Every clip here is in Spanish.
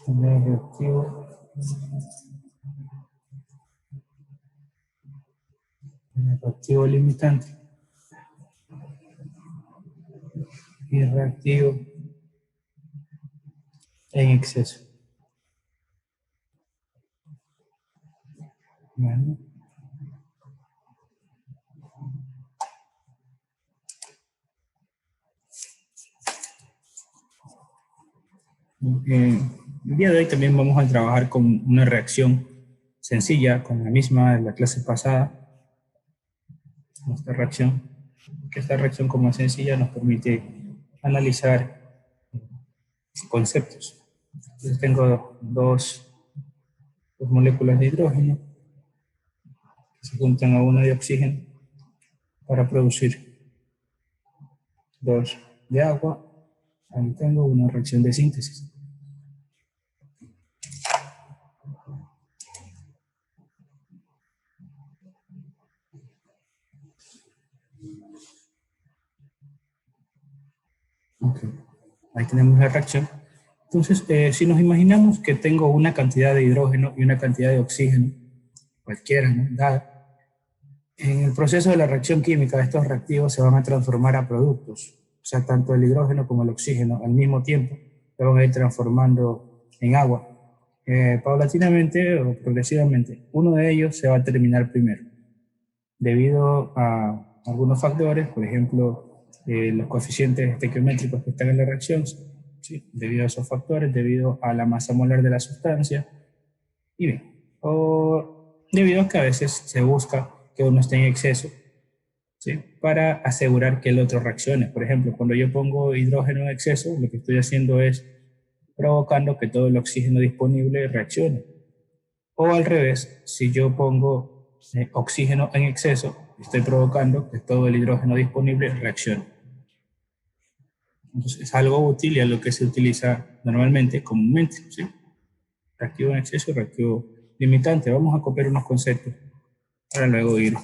El reactivo. El reactivo limitante. Y reactivo en exceso. Bueno. El día de hoy también vamos a trabajar con una reacción sencilla, con la misma de la clase pasada. Esta reacción como es sencilla nos permite analizar conceptos. Entonces tengo dos moléculas de hidrógeno que se juntan a una de oxígeno para producir dos de agua. Ahí tengo una reacción de síntesis. Okay. Ahí tenemos la reacción. Entonces, si nos imaginamos que tengo una cantidad de hidrógeno y una cantidad de oxígeno, cualquiera, ¿no? Dada, en el proceso de la reacción química, estos reactivos se van a transformar a productos. O sea, tanto el hidrógeno como el oxígeno al mismo tiempo se van a ir transformando en agua. Paulatinamente o progresivamente, uno de ellos se va a terminar primero, debido a algunos factores, por ejemplo, los coeficientes estequiométricos que están en la reacción, ¿sí? Debido a esos factores, debido a la masa molar de la sustancia, y bien, o debido a que a veces se busca que uno esté en exceso, ¿sí? Para asegurar que el otro reaccione. Por ejemplo, cuando yo pongo hidrógeno en exceso, lo que estoy haciendo es provocando que todo el oxígeno disponible reaccione. O al revés, si yo pongo oxígeno en exceso, estoy provocando que todo el hidrógeno disponible reaccione. Entonces es algo útil y es lo que se utiliza normalmente, comúnmente, ¿sí? Reactivo en exceso y reactivo limitante. Vamos a copiar unos conceptos para luego ir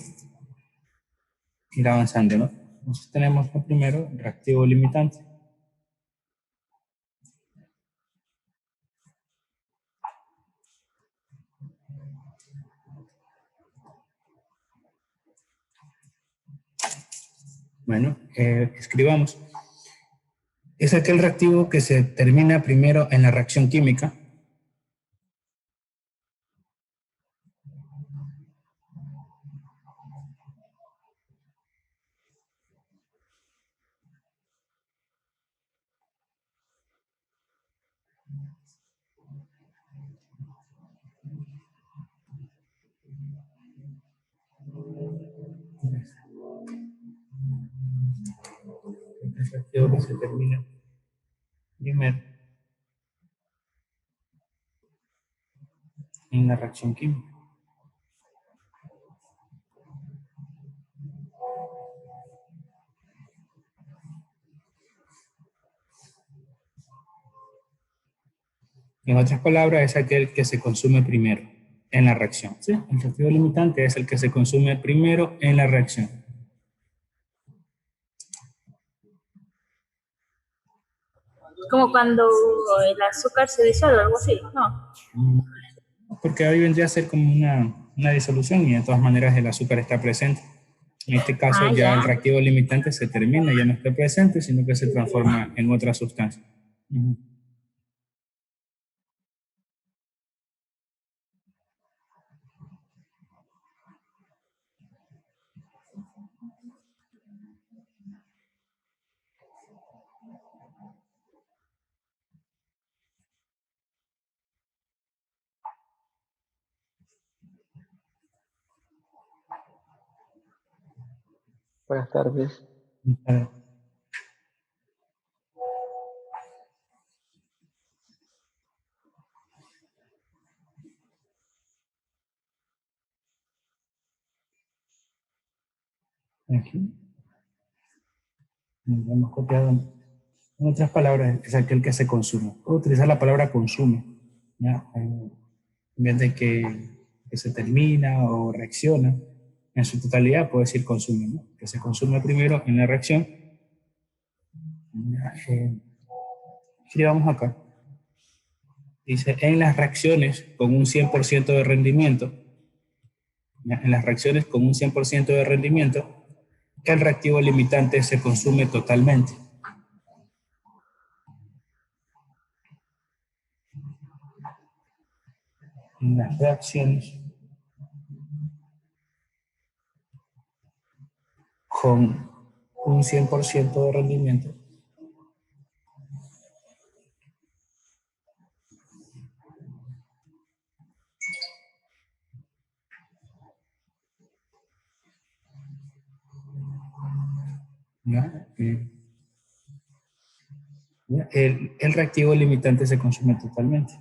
avanzando, ¿no? Entonces tenemos primero reactivo limitante. Bueno, escribamos. Es aquel reactivo que se termina primero en la reacción química. El reactivo que se termina primero en la reacción química. En otras palabras, es aquel que se consume primero en la reacción, ¿sí? El reactivo limitante es el que se consume primero en la reacción. Como cuando el azúcar se disuelve, algo así, ¿no? Porque ahí vendría a ser como una disolución y de todas maneras el azúcar está presente. En este caso Ah, ya el ya. reactivo limitante se termina, ya no está presente, sino que se transforma en otra sustancia. Buenas tardes. Aquí hemos copiado. En otras palabras, es aquel que se consume. Puedo utilizar la palabra consume, ¿ya? En vez de que se termina o reacciona. En su totalidad puedo decir consume, ¿no? Que se consume primero en la reacción. Ya, escribamos acá. Dice, en las reacciones con un 100% de rendimiento, ¿ya? En las reacciones con un 100% de rendimiento, el reactivo limitante se consume totalmente. En las reacciones con un 100% de rendimiento, ¿ya? El reactivo limitante se consume totalmente.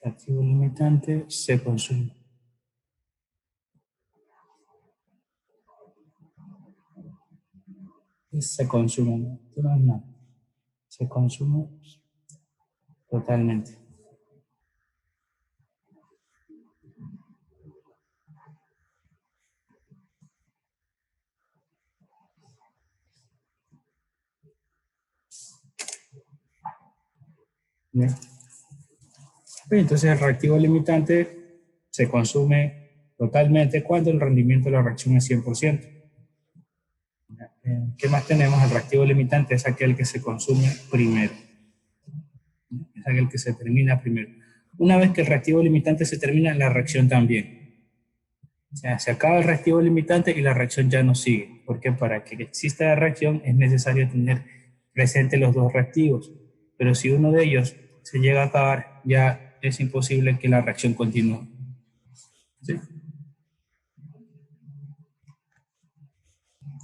El reactivo limitante se consume. Se consume, no, se consume totalmente. ¿Ya? Entonces el reactivo limitante se consume totalmente cuando el rendimiento de la reacción es 100%. ¿Qué más tenemos? El reactivo limitante es aquel que se consume primero. Es aquel que se termina primero. Una vez que el reactivo limitante se termina, la reacción también. O sea, se acaba el reactivo limitante y la reacción ya no sigue. Porque para que exista la reacción es necesario tener presentes los dos reactivos. Pero si uno de ellos se llega a acabar, ya es imposible que la reacción continúe. ¿Sí?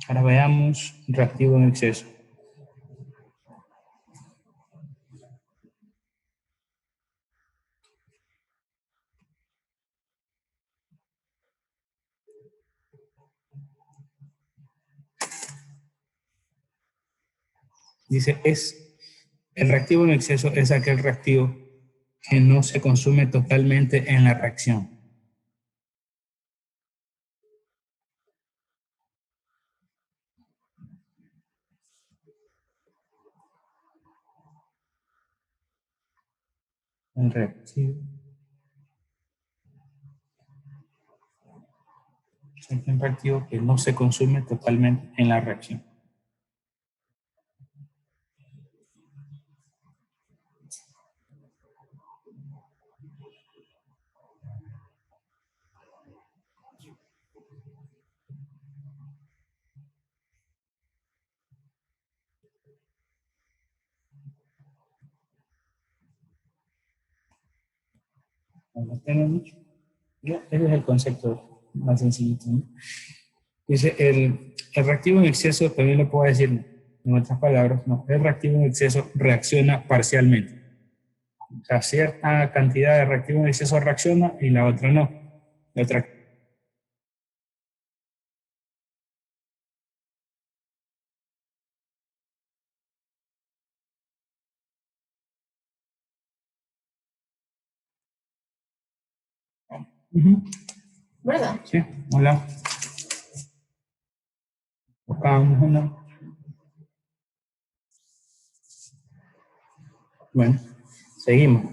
Ahora veamos reactivo en exceso. Dice, el reactivo en exceso es aquel reactivo que no se consume totalmente en la reacción. El reactivo es aquel reactivo que no se consume totalmente en la reacción. Lo tenemos. Ese es el concepto más sencillito, ¿no? Dice, el reactivo en exceso, también lo puedo decir en otras palabras, ¿no? El reactivo en exceso reacciona parcialmente. O sea, cierta cantidad de reactivo en exceso reacciona y la otra no. La otra. ¿Verdad? Sí, hola. Buscábamos una. Bueno, seguimos.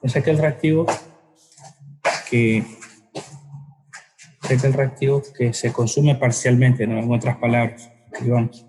Es aquel reactivo que se consume parcialmente, ¿no? En otras palabras, escribamos.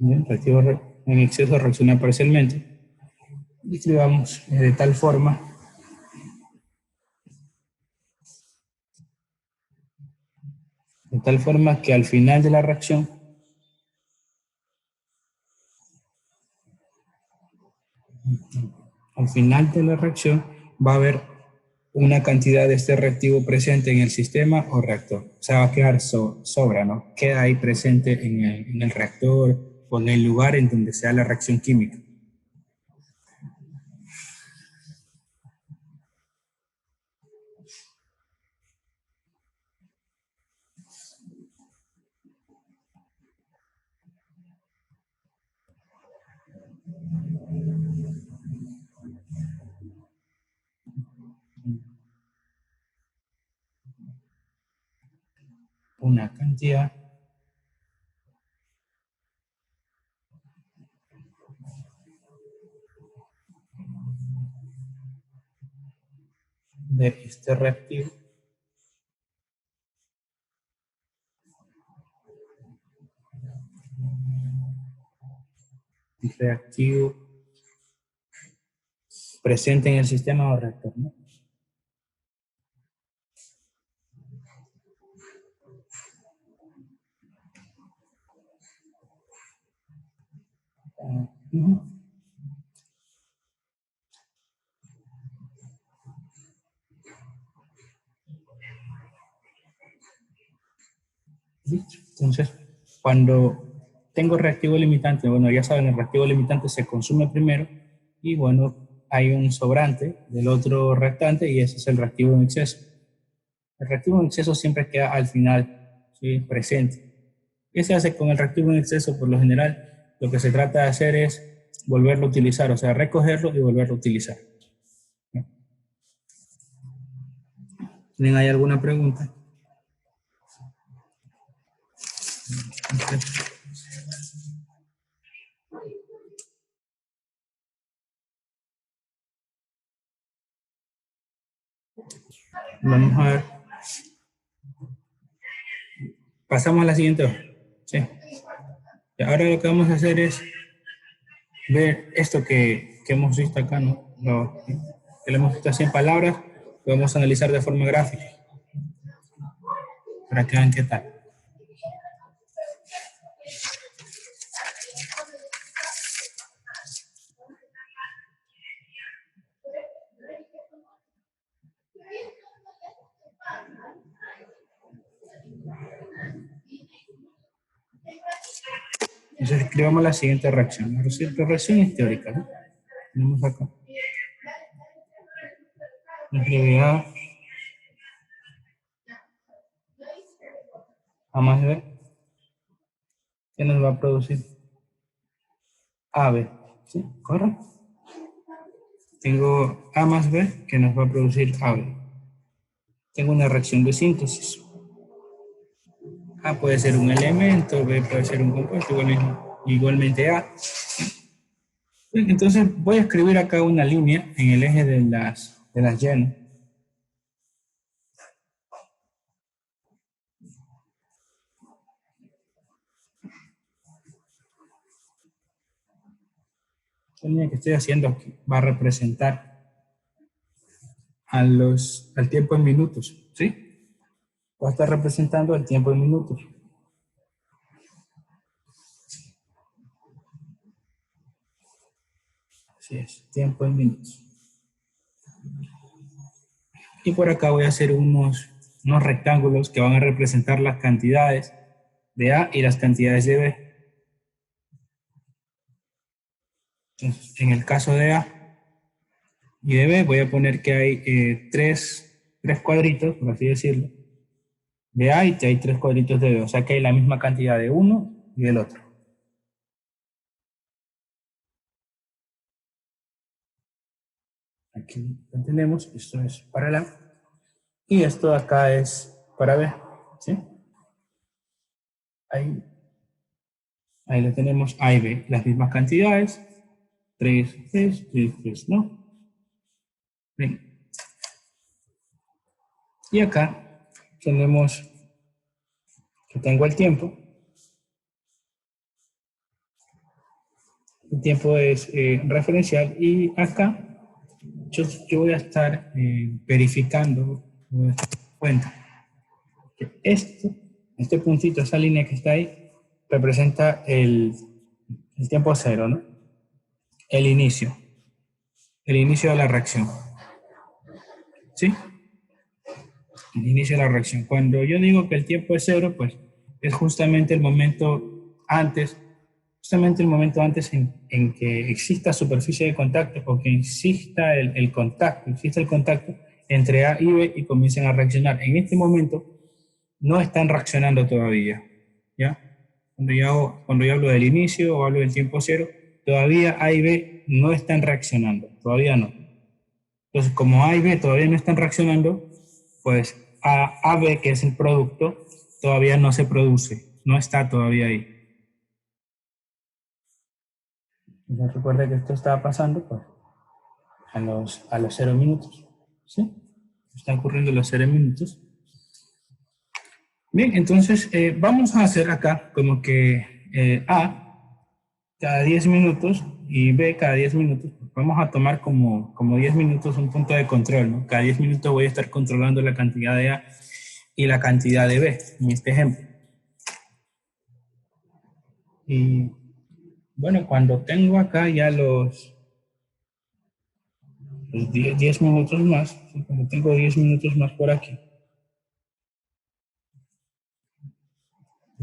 Bien, reactivo en exceso reacciona parcialmente. Y escribamos de tal forma tal forma que al final de la reacción, va a haber una cantidad de este reactivo presente en el sistema o reactor. O sea, va a quedar sobra, ¿no? Queda ahí presente en el reactor o en el lugar en donde sea la reacción química. Una cantidad de este reactivo presente en el sistema o reactor, ¿no? ¿Listo? Entonces, cuando tengo reactivo limitante, bueno, ya saben, el reactivo limitante se consume primero y bueno, hay un sobrante del otro reactante y ese es el reactivo en exceso. El reactivo en exceso siempre queda al final, ¿sí? Presente. ¿Qué se hace con el reactivo en exceso? Por lo general, lo que se trata de hacer es volverlo a utilizar, o sea, recogerlo y volverlo a utilizar. ¿Tienen ahí alguna pregunta? Vamos a ver. Pasamos a la siguiente hoja. Sí. Y ahora lo que vamos a hacer es ver esto que hemos visto acá, ¿no? Que lo hemos visto así en palabras, lo vamos a analizar de forma gráfica. Para que vean qué tal. Entonces escribamos la siguiente reacción. La reacción es teórica, ¿no? Tenemos acá. Escribe A más B. ¿Qué nos va a producir? AB. ¿Sí? ¿Correcto? Tengo A más B que nos va a producir AB. Tengo una reacción de síntesis. A puede ser un elemento, B puede ser un compuesto, igualmente A. Entonces voy a escribir acá una línea en el eje de las Y. La línea que estoy haciendo aquí va a representar al tiempo en minutos, ¿sí? Va a estar representando el tiempo en minutos. Así es, tiempo en minutos. Y por acá voy a hacer unos rectángulos que van a representar las cantidades de A y las cantidades de B. Entonces, en el caso de A y de B voy a poner que hay tres cuadritos, por así decirlo, de A y que hay 3 cuadritos de B. O sea que hay la misma cantidad de uno y del otro. Aquí lo tenemos, esto es para el A. Y esto de acá es para B, ¿sí? Ahí lo tenemos, A y B, las mismas cantidades, 3, 3, 3, 3, ¿no? Bien. Y acá tenemos que tengo el tiempo. El tiempo es referencial y acá yo voy a estar verificando, voy a dar cuenta que esto Este puntito, esa línea que está ahí, representa el tiempo cero, ¿no? El inicio de la reacción, ¿sí? El inicio de la reacción. Cuando yo digo que el tiempo es cero, pues es justamente el momento antes, en que exista superficie de contacto o que exista el contacto entre A y B y comiencen a reaccionar. En este momento no están reaccionando todavía, ¿ya? Cuando yo hablo del inicio o hablo del tiempo cero, todavía A y B no están reaccionando, todavía no. Entonces, como A y B todavía no están reaccionando, pues AB, que es el producto, todavía no se produce, no está todavía ahí. Entonces, recuerda que esto estaba pasando pues, a los 0 minutos, ¿sí? Está ocurriendo a los 0 minutos. Bien, entonces vamos a hacer acá como que A cada 10 minutos y B cada 10 minutos. Vamos a tomar como 10 minutos un punto de control, ¿no? Cada 10 minutos voy a estar controlando la cantidad de A y la cantidad de B, en este ejemplo. Y bueno, cuando tengo acá ya los 10 minutos más, ¿sí? Cuando tengo 10 minutos más por aquí,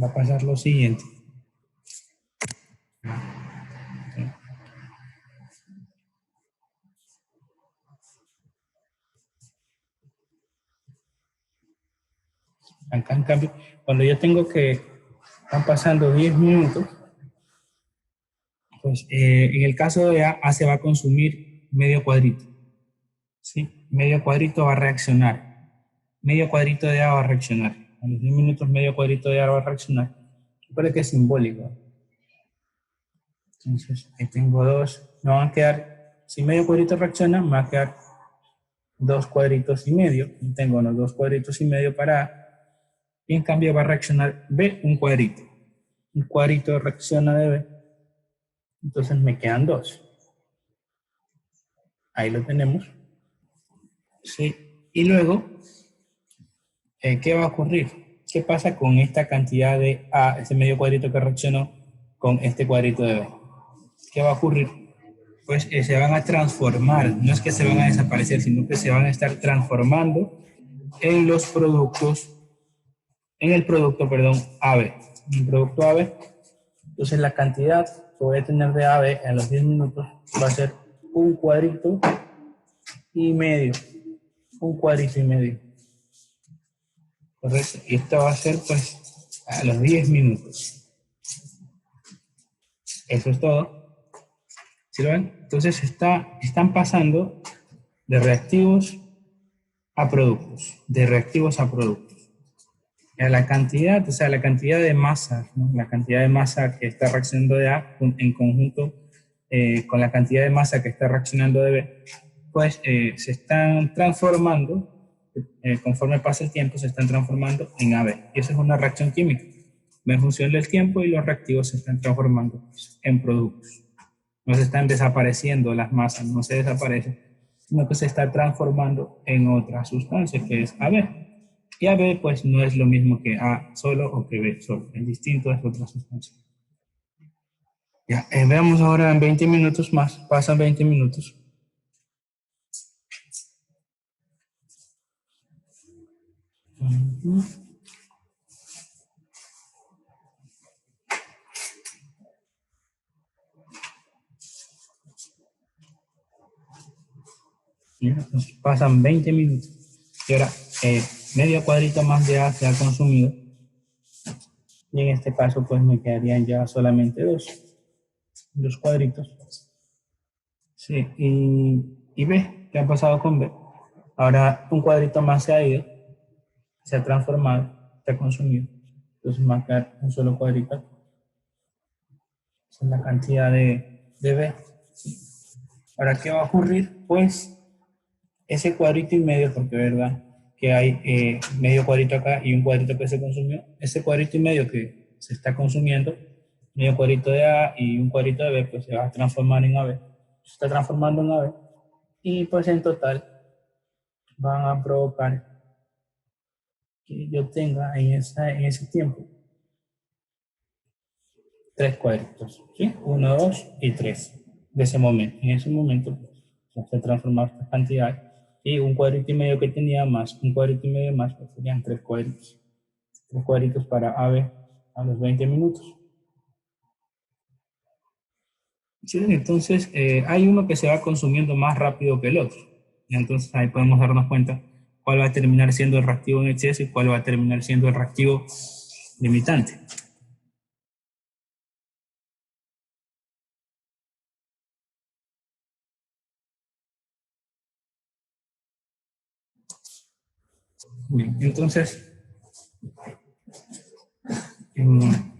va a pasar lo siguiente. Acá en cambio, cuando yo tengo que están pasando 10 minutos, pues en el caso de A se va a consumir medio cuadrito, ¿sí? Medio cuadrito va a reaccionar. Medio cuadrito de A va a reaccionar. A los 10 minutos medio cuadrito de A va a reaccionar. Recuerda que es simbólico. Entonces, ahí tengo dos. Me van a quedar, si medio cuadrito reacciona, me va a quedar 2 cuadritos y medio. Y tengo los 2 cuadritos y medio para A. Y en cambio va a reaccionar B, un cuadrito. Un cuadrito reacciona de B. Entonces me quedan 2. Ahí lo tenemos. Sí. Y luego, ¿qué va a ocurrir? ¿Qué pasa con esta cantidad de A, ese medio cuadrito que reaccionó con este cuadrito de B? ¿Qué va a ocurrir? Pues se van a transformar, no es que se van a desaparecer, sino que se van a estar transformando en los productos, en el producto, perdón, AB. En el producto AB, entonces la cantidad que voy a tener de AB en los 10 minutos va a ser un cuadrito y medio. Un cuadrito y medio. Correcto. Y esto va a ser pues a los 10 minutos. Eso es todo. ¿Sí lo ven? Entonces están pasando de reactivos a productos. De reactivos a productos. La cantidad, o sea, la cantidad de masa, ¿no? La cantidad de masa que está reaccionando de A en conjunto con la cantidad de masa que está reaccionando de B, pues se están transformando, conforme pasa el tiempo, se están transformando en AB. Y eso es una reacción química. En función del tiempo y los reactivos se están transformando pues, en productos. No se están desapareciendo las masas, no se desaparecen, sino que se está transformando en otra sustancia que es AB. Y AB pues no es lo mismo que A solo o que B solo, es distinto, es otra sustancia. Ya, veamos ahora en 20 minutos más, pasan 20 minutos. Ya, entonces pasan 20 minutos. Y ahora medio cuadrito más de A se ha consumido. Y en este caso pues me quedarían ya solamente dos cuadritos. Sí, y B, ¿qué ha pasado con B? Ahora un cuadrito más se ha ido, se ha transformado, se ha consumido. Entonces me va a quedar un solo cuadrito. Esa es la cantidad de B. Ahora, ¿qué va a ocurrir? Pues ese cuadrito y medio, porque verdad que hay medio cuadrito acá y un cuadrito que se consumió, ese cuadrito y medio que se está consumiendo, medio cuadrito de A y un cuadrito de B, pues se va a transformar en AB. Se está transformando en AB. Y pues en total van a provocar que yo tenga en ese tiempo 3 cuadritos, ¿sí? 1, 2 y 3 de ese momento. En ese momento, pues, se transformar esta cantidad y un cuadrito y medio que tenía más un cuadrito y medio más, pues serían 3 cuadritos. 3 cuadritos para AB a los 20 minutos. ¿Sí? Entonces, hay uno que se va consumiendo más rápido que el otro. Y entonces ahí podemos darnos cuenta cuál va a terminar siendo el reactivo en exceso y cuál va a terminar siendo el reactivo limitante. Bien, entonces,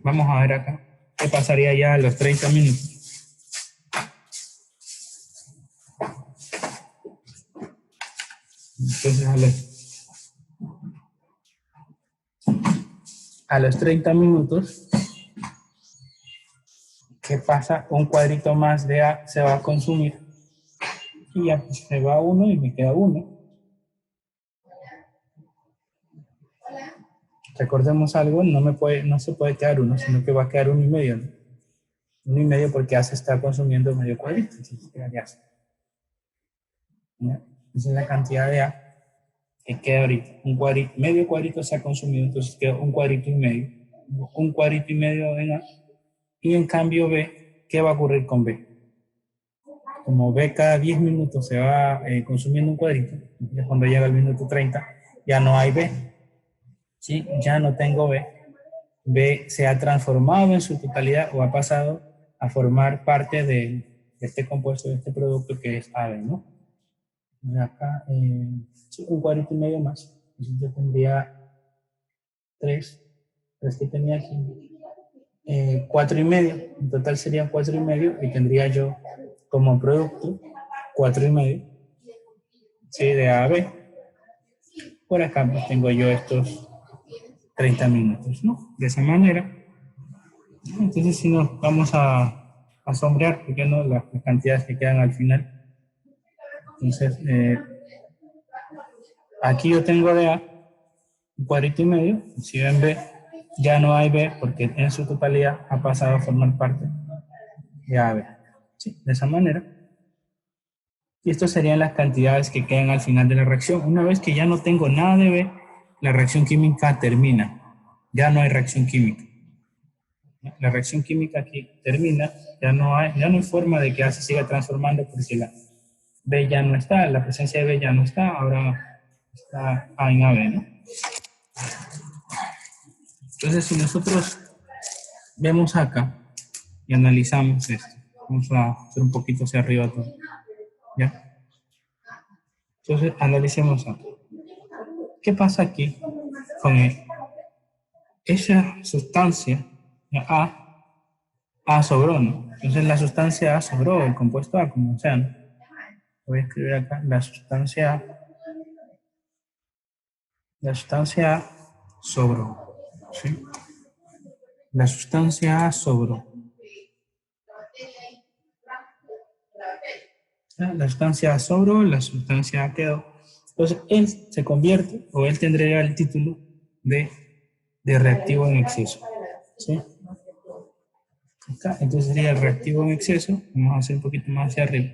vamos a ver acá qué pasaría ya a los 30 minutos. Entonces, a los 30 minutos, ¿qué pasa? Un cuadrito más de A se va a consumir y ya pues, se va uno y me queda uno. Recordemos algo, no se puede quedar uno, sino que va a quedar 1 y medio, ¿no? 1 y medio porque A se está consumiendo medio cuadrito, entonces quedaría así. ¿Ya? Esa es la cantidad de A que queda ahorita. Un cuadrito, medio cuadrito se ha consumido, entonces queda un cuadrito y medio. Un cuadrito y medio en A. Y en cambio B, ¿qué va a ocurrir con B? Como B cada 10 minutos se va consumiendo un cuadrito, entonces cuando llega el minuto 30 ya no hay B. ¿Sí? Ya no tengo B. B se ha transformado en su totalidad o ha pasado a formar parte de este compuesto, de este producto que es AB, ¿no? Y acá, sí, un cuadrito y medio más. Entonces yo tendría 3 que tenía aquí, 4 y medio. En total serían 4 y medio y tendría yo como producto 4 y medio, ¿sí? De A a B. Por acá pues tengo yo estos 30 minutos, ¿no? De esa manera. Entonces si nos vamos a sombrear, ¿por qué no? Las cantidades que quedan al final. Entonces, aquí yo tengo de A un cuadrito y medio. Si ven B, ya no hay B porque en su totalidad ha pasado a formar parte de AB. ¿Sí? De esa manera. Y estas serían las cantidades que quedan al final de la reacción. Una vez que ya no tengo nada de B, la reacción química termina. Ya no hay reacción química. La reacción química aquí termina, ya no hay forma de que A se siga transformando porque la B ya no está, la presencia de B ya no está, ahora está A en AB, ¿no? Entonces, si nosotros vemos acá y analizamos esto, vamos a hacer un poquito hacia arriba todo, ¿ya? Entonces, analicemos acá. ¿Qué pasa aquí con esa sustancia A sobró, ¿no? Entonces, la sustancia A sobró, el compuesto A, como sea, ¿no? Voy a escribir acá, la sustancia A sobró, ¿sí? La sustancia A sobró. La sustancia A sobró, la sustancia A quedó. Entonces, él se convierte, o él tendría el título de reactivo en exceso, ¿sí? Acá, entonces sería el reactivo en exceso. Vamos a hacer un poquito más hacia arriba.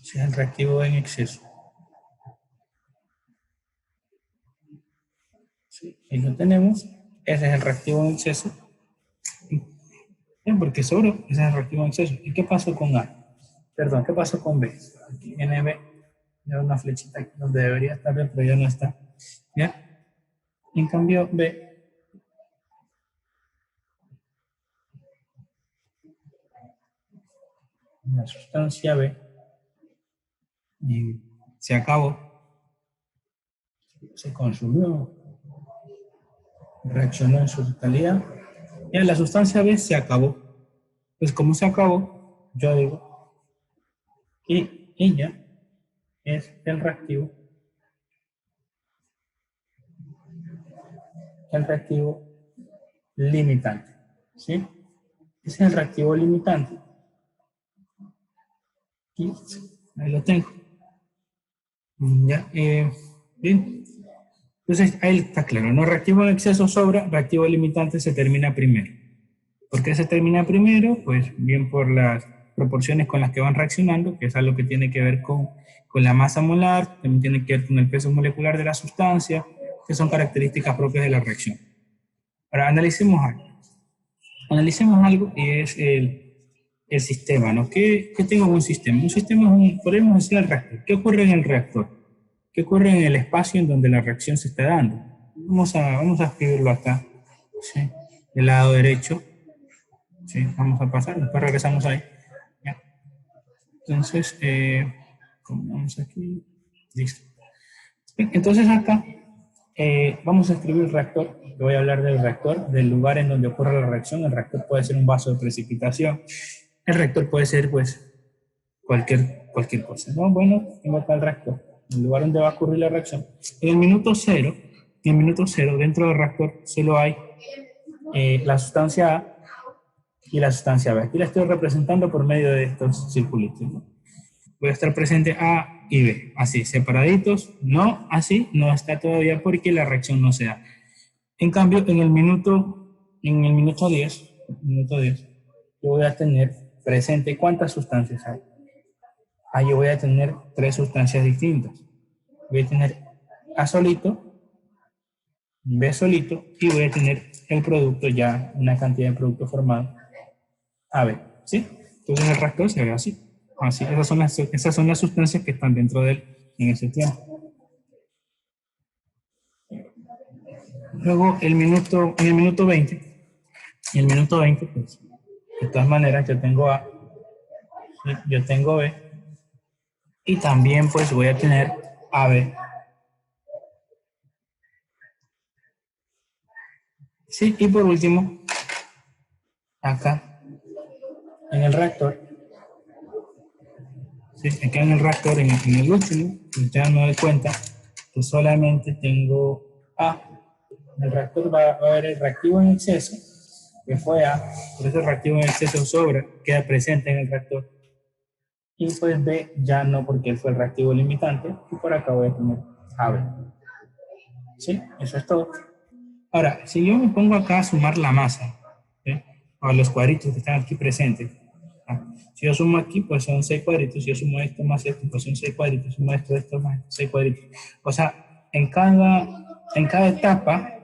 Ese es el reactivo en exceso. ¿Sí? Ahí lo tenemos. Ese es el reactivo en exceso. Bien, porque sobró, ese es el reactivo en exceso. ¿Y qué pasó con A? Perdón, ¿qué pasó con B? Aquí NB, ya una flechita aquí donde debería estar, pero ya no está. ¿Ya? En cambio, B, la sustancia B, y se acabó, se consumió, reaccionó en su totalidad. Ya la sustancia B se acabó. Pues como se acabó, yo digo que ella es el reactivo limitante. ¿Sí? Ese es el reactivo limitante. Y ahí lo tengo. Ya, bien. Entonces, ahí está claro, ¿no? Reactivo en exceso sobra, reactivo limitante se termina primero. ¿Por qué se termina primero? Pues bien por las proporciones con las que van reaccionando, que es algo que tiene que ver con la masa molar, también tiene que ver con el peso molecular de la sustancia, que son características propias de la reacción. Ahora, analicemos algo y es el sistema, ¿no? ¿Qué tengo en un sistema? Un sistema es podemos decir el reactor. ¿Qué ocurre en el reactor? ¿Qué ocurre en el espacio en donde la reacción se está dando? Vamos a escribirlo acá, ¿sí? Del lado derecho, ¿sí? Vamos a pasar, después regresamos ahí. ¿Ya? Entonces, vamos aquí, listo. Entonces acá vamos a escribir el reactor. Yo voy a hablar del reactor, del lugar en donde ocurre la reacción. El reactor puede ser un vaso de precipitación. El reactor puede ser, pues, cualquier cosa, ¿no? Bueno, tengo acá el reactor, el lugar donde va a ocurrir la reacción. En el minuto cero, dentro del reactor solo hay la sustancia A y la sustancia B. Aquí la estoy representando por medio de estos circulitos, ¿no? Voy a estar presente A y B, así, separaditos, no, así, no está todavía porque la reacción no se da. En cambio, en el minuto 10, yo voy a tener presente cuántas sustancias hay. Ahí yo voy a tener tres sustancias distintas. Voy a tener A solito, B solito y voy a tener el producto ya, una cantidad de producto formado, AB, ¿sí? Entonces el reactor se ve así. Así, esas son las sustancias que están dentro de él en ese tiempo. Luego, en el minuto 20, pues, de todas maneras, yo tengo A, ¿sí? Yo tengo B, y también, pues, voy a tener AB. Sí, y por último, acá, en el reactor, ¿sí? Acá en el reactor, en el último, ustedes no dan cuenta que solamente tengo A. En el reactor va a haber el reactivo en exceso, que fue A, por eso el reactivo en exceso sobra, queda presente en el reactor. Y pues B ya no, porque fue el reactivo limitante, y por acá voy a tener AB. ¿Sí? Eso es todo. Ahora, si yo me pongo acá a sumar la masa, ¿sí? A los cuadritos que están aquí presentes, ¿ah? Si yo sumo aquí, pues son 6 cuadritos. Si yo sumo esto más esto, pues son 6 cuadritos. Sumo esto más 6 cuadritos. O sea, en cada etapa,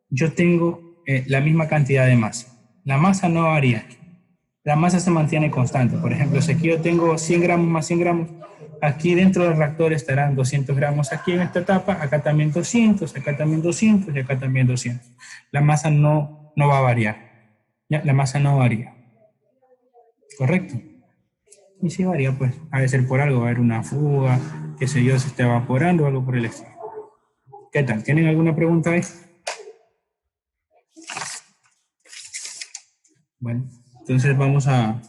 yo tengo la misma cantidad de masa. La masa no varía. La masa se mantiene constante. Por ejemplo, si aquí yo tengo 100 gramos más 100 gramos, aquí dentro del reactor estarán 200 gramos aquí en esta etapa, acá también 200, acá también 200 y acá también 200. La masa no va a variar. ¿Ya? La masa no varía. ¿Correcto? Y si varía, pues ha de ser por algo, va a haber una fuga, qué sé yo, se está evaporando o algo por el estilo. ¿Qué tal? ¿Tienen alguna pregunta ahí? Bueno, entonces vamos a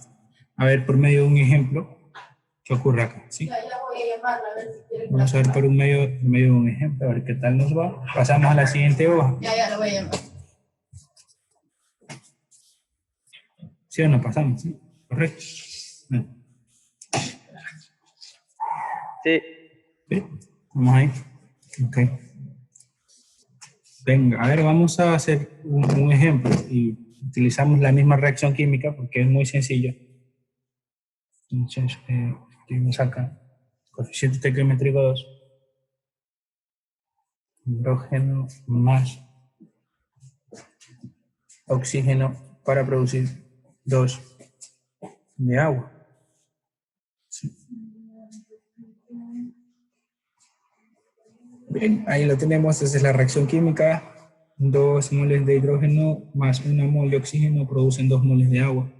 ver por medio de un ejemplo qué ocurre acá, ¿sí? Vamos a ver por medio de un ejemplo, a ver qué tal nos va. Pasamos a la siguiente hoja. Ya lo voy a llamar. ¿Sí o no pasamos? ¿Sí? ¿Correcto? No. Sí. ¿Sí? Vamos ahí. Ok. Venga, a ver, vamos a hacer un ejemplo y utilizamos la misma reacción química porque es muy sencillo. Entonces, escribimos acá, coeficiente estequiométrico 2, hidrógeno más oxígeno para producir 2 de agua. Sí. Bien, ahí lo tenemos, esa es la reacción química. 2 moles de hidrógeno más 1 mol de oxígeno producen 2 moles de agua.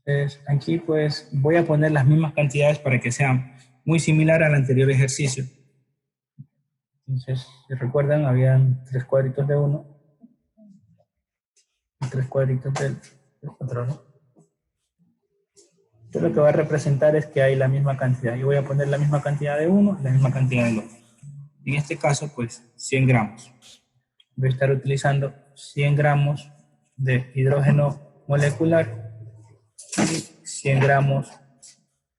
Entonces, aquí pues voy a poner las mismas cantidades para que sea muy similar al anterior ejercicio. Entonces, si recuerdan, habían 3 cuadritos de uno y 3 cuadritos del otro, ¿no? Entonces, lo que va a representar es que hay la misma cantidad. Yo voy a poner la misma cantidad de uno y la misma cantidad del otro. En este caso, pues, 100 gramos. Voy a estar utilizando 100 gramos de hidrógeno molecular y 100 gramos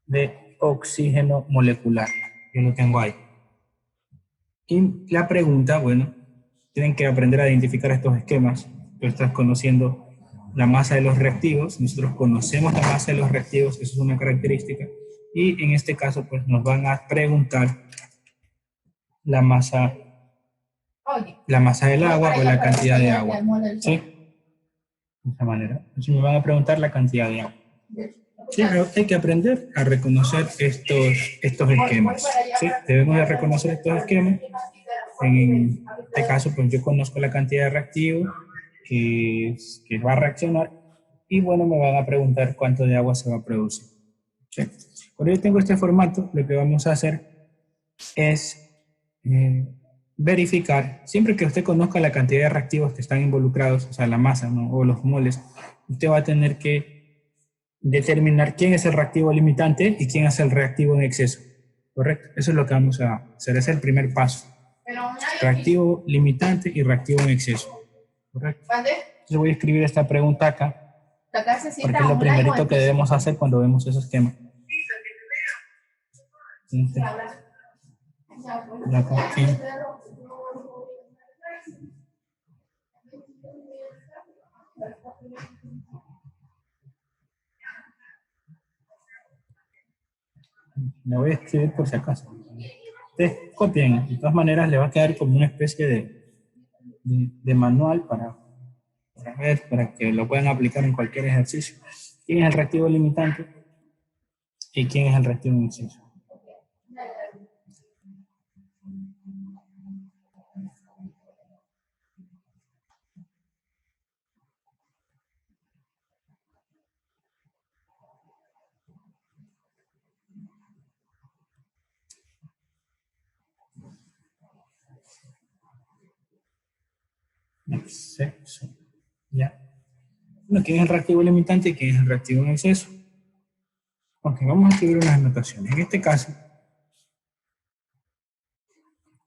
de oxígeno molecular. Yo lo tengo ahí. Y la pregunta, bueno, tienen que aprender a identificar estos esquemas. Tú estás conociendo la masa de los reactivos, nosotros conocemos la masa de los reactivos, eso es una característica, y en este caso pues nos van a preguntar la masa del agua o la cantidad de agua. ¿Sí? De esa manera. Entonces me van a preguntar la cantidad de agua. Sí, pero hay que aprender a reconocer estos esquemas. ¿Sí? Debemos de reconocer estos esquemas. En este caso, pues yo conozco la cantidad de reactivo que va a reaccionar y bueno, me van a preguntar cuánto de agua se va a producir. ¿Sí? Cuando yo tengo este formato, lo que vamos a hacer es verificar, siempre que usted conozca la cantidad de reactivos que están involucrados, o sea, la masa, ¿no? O los moles, usted va a tener que determinar quién es el reactivo limitante y quién es el reactivo en exceso. ¿Correcto? Eso es lo que vamos a hacer, ese es el primer paso. Reactivo limitante y reactivo en exceso. ¿Correcto? Entonces voy a escribir esta pregunta acá, porque es lo primerito que debemos hacer cuando vemos ese esquema. Entonces, acá, aquí. Me voy a escribir por si acaso. Ustedes copien, de todas maneras le va a quedar como una especie de manual para ver, para que lo puedan aplicar en cualquier ejercicio. ¿Quién es el reactivo limitante y quién es el reactivo en exceso? Exceso. Ya. Bueno, ¿quién es el reactivo limitante y quién es el reactivo en exceso? Ok, vamos a escribir unas anotaciones. En este caso,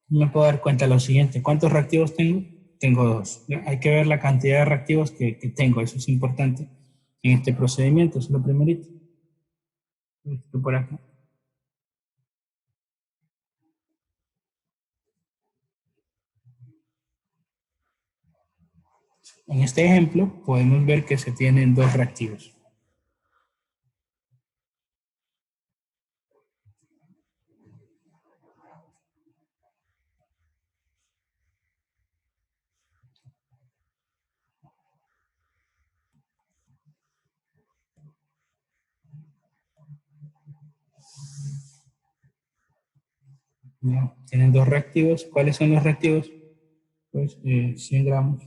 me puedo dar cuenta de lo siguiente. ¿Cuántos reactivos tengo? Tengo 2. Hay que ver la cantidad de reactivos que tengo. Eso es importante en este procedimiento. Eso es lo primerito. Esto por acá. En este ejemplo, podemos ver que se tienen 2 reactivos. ¿Ya? Tienen 2 reactivos. ¿Cuáles son los reactivos? Pues 100 gramos.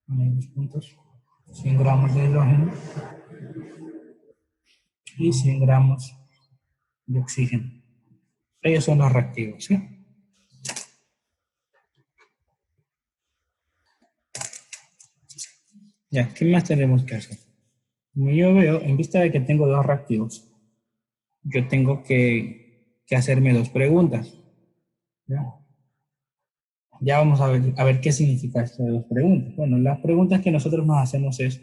En 2 puntos. 100 gramos de hidrógeno y 100 gramos de oxígeno. Ellos son los reactivos, ¿sí? Ya, ¿qué más tenemos que hacer? Como yo veo, en vista de que tengo 2 reactivos, yo tengo que hacerme 2 preguntas. ¿Ya? Ya vamos a ver qué significa esto de 2 preguntas. Bueno, las preguntas que nosotros nos hacemos es,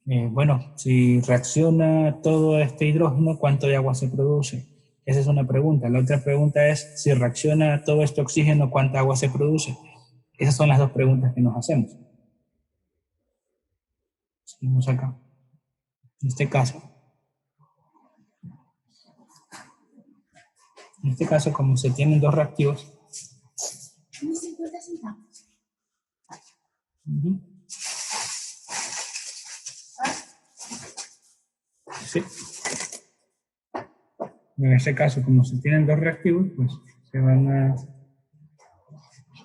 bueno, si reacciona todo este hidrógeno, ¿cuánto de agua se produce? Esa es una pregunta. La otra pregunta es, si reacciona todo este oxígeno, ¿cuánta agua se produce? Esas son las 2 preguntas que nos hacemos. Seguimos acá. En este caso, como se tienen 2 reactivos, sí. En este caso, como se tienen 2 reactivos, pues se van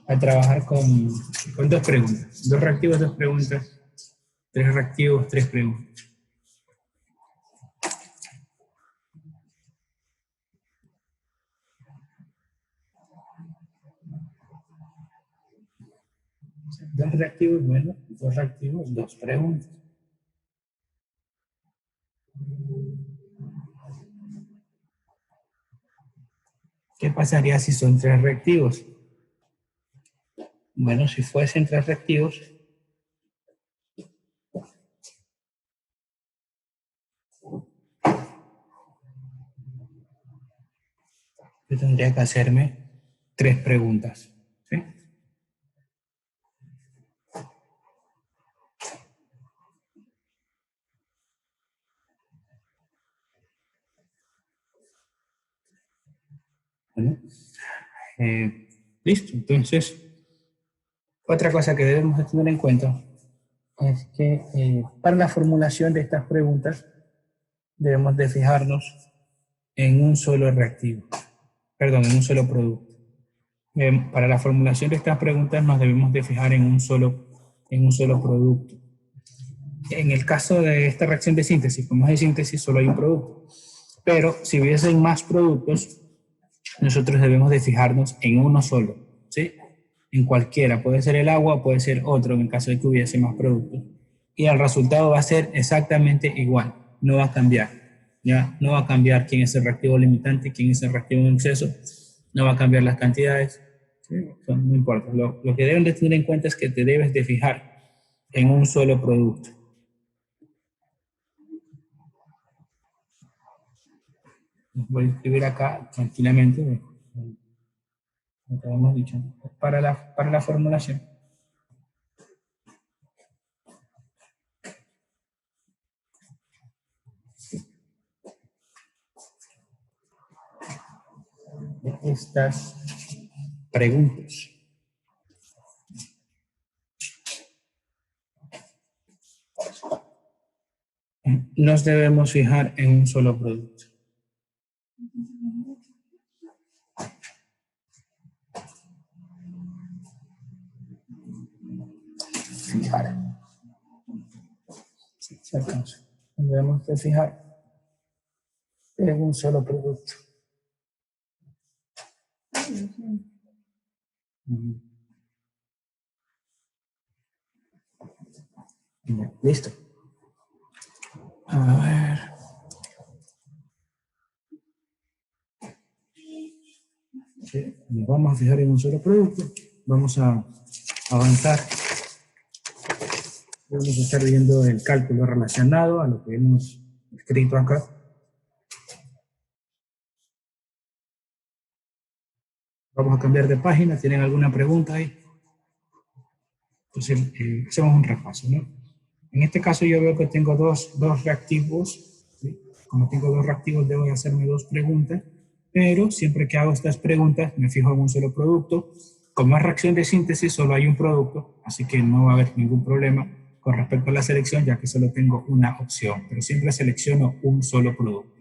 a trabajar con 2 preguntas. 2 reactivos, 2 preguntas. 3 reactivos, 3 preguntas. Dos reactivos, bueno, 2 reactivos, 2 preguntas. ¿Qué pasaría si son 3 reactivos? Bueno, si fuesen 3 reactivos, yo tendría que hacerme 3 preguntas. ¿Sí? Bueno, listo. Entonces, otra cosa que debemos de tener en cuenta es que para la formulación de estas preguntas debemos de fijarnos en un solo reactivo, perdón, en un solo producto. Para la formulación de estas preguntas nos debemos de fijar en un solo producto. En el caso de esta reacción de síntesis, como es de síntesis, solo hay un producto. Pero si hubiesen más productos, nosotros debemos de fijarnos en uno solo, ¿sí? En cualquiera, puede ser el agua o puede ser otro en el caso de que hubiese más productos. Y el resultado va a ser exactamente igual, no va a cambiar, ¿ya? No va a cambiar quién es el reactivo limitante, quién es el reactivo en exceso, no va a cambiar las cantidades, ¿sí? Eso no importa. Lo que deben de tener en cuenta es que te debes de fijar en un solo producto. Voy a escribir acá tranquilamente, como hemos dicho, para la formulación. Estas preguntas. Nos debemos fijar en un solo producto. Fijar. Sí, se alcanza. Nos debemos de fijar en un solo producto. Bien, listo. A ver. Sí, nos vamos a fijar en un solo producto. Vamos a avanzar. Vamos a estar viendo el cálculo relacionado a lo que hemos escrito acá. Vamos a cambiar de página. ¿Tienen alguna pregunta ahí? Entonces, hacemos un repaso, ¿no? En este caso yo veo que tengo dos reactivos, ¿sí? Como tengo dos reactivos debo hacerme 2 preguntas, pero siempre que hago estas preguntas me fijo en un solo producto. Como es reacción de síntesis solo hay un producto, así que no va a haber ningún problema con respecto a la selección, ya que solo tengo una opción, pero siempre selecciono un solo producto.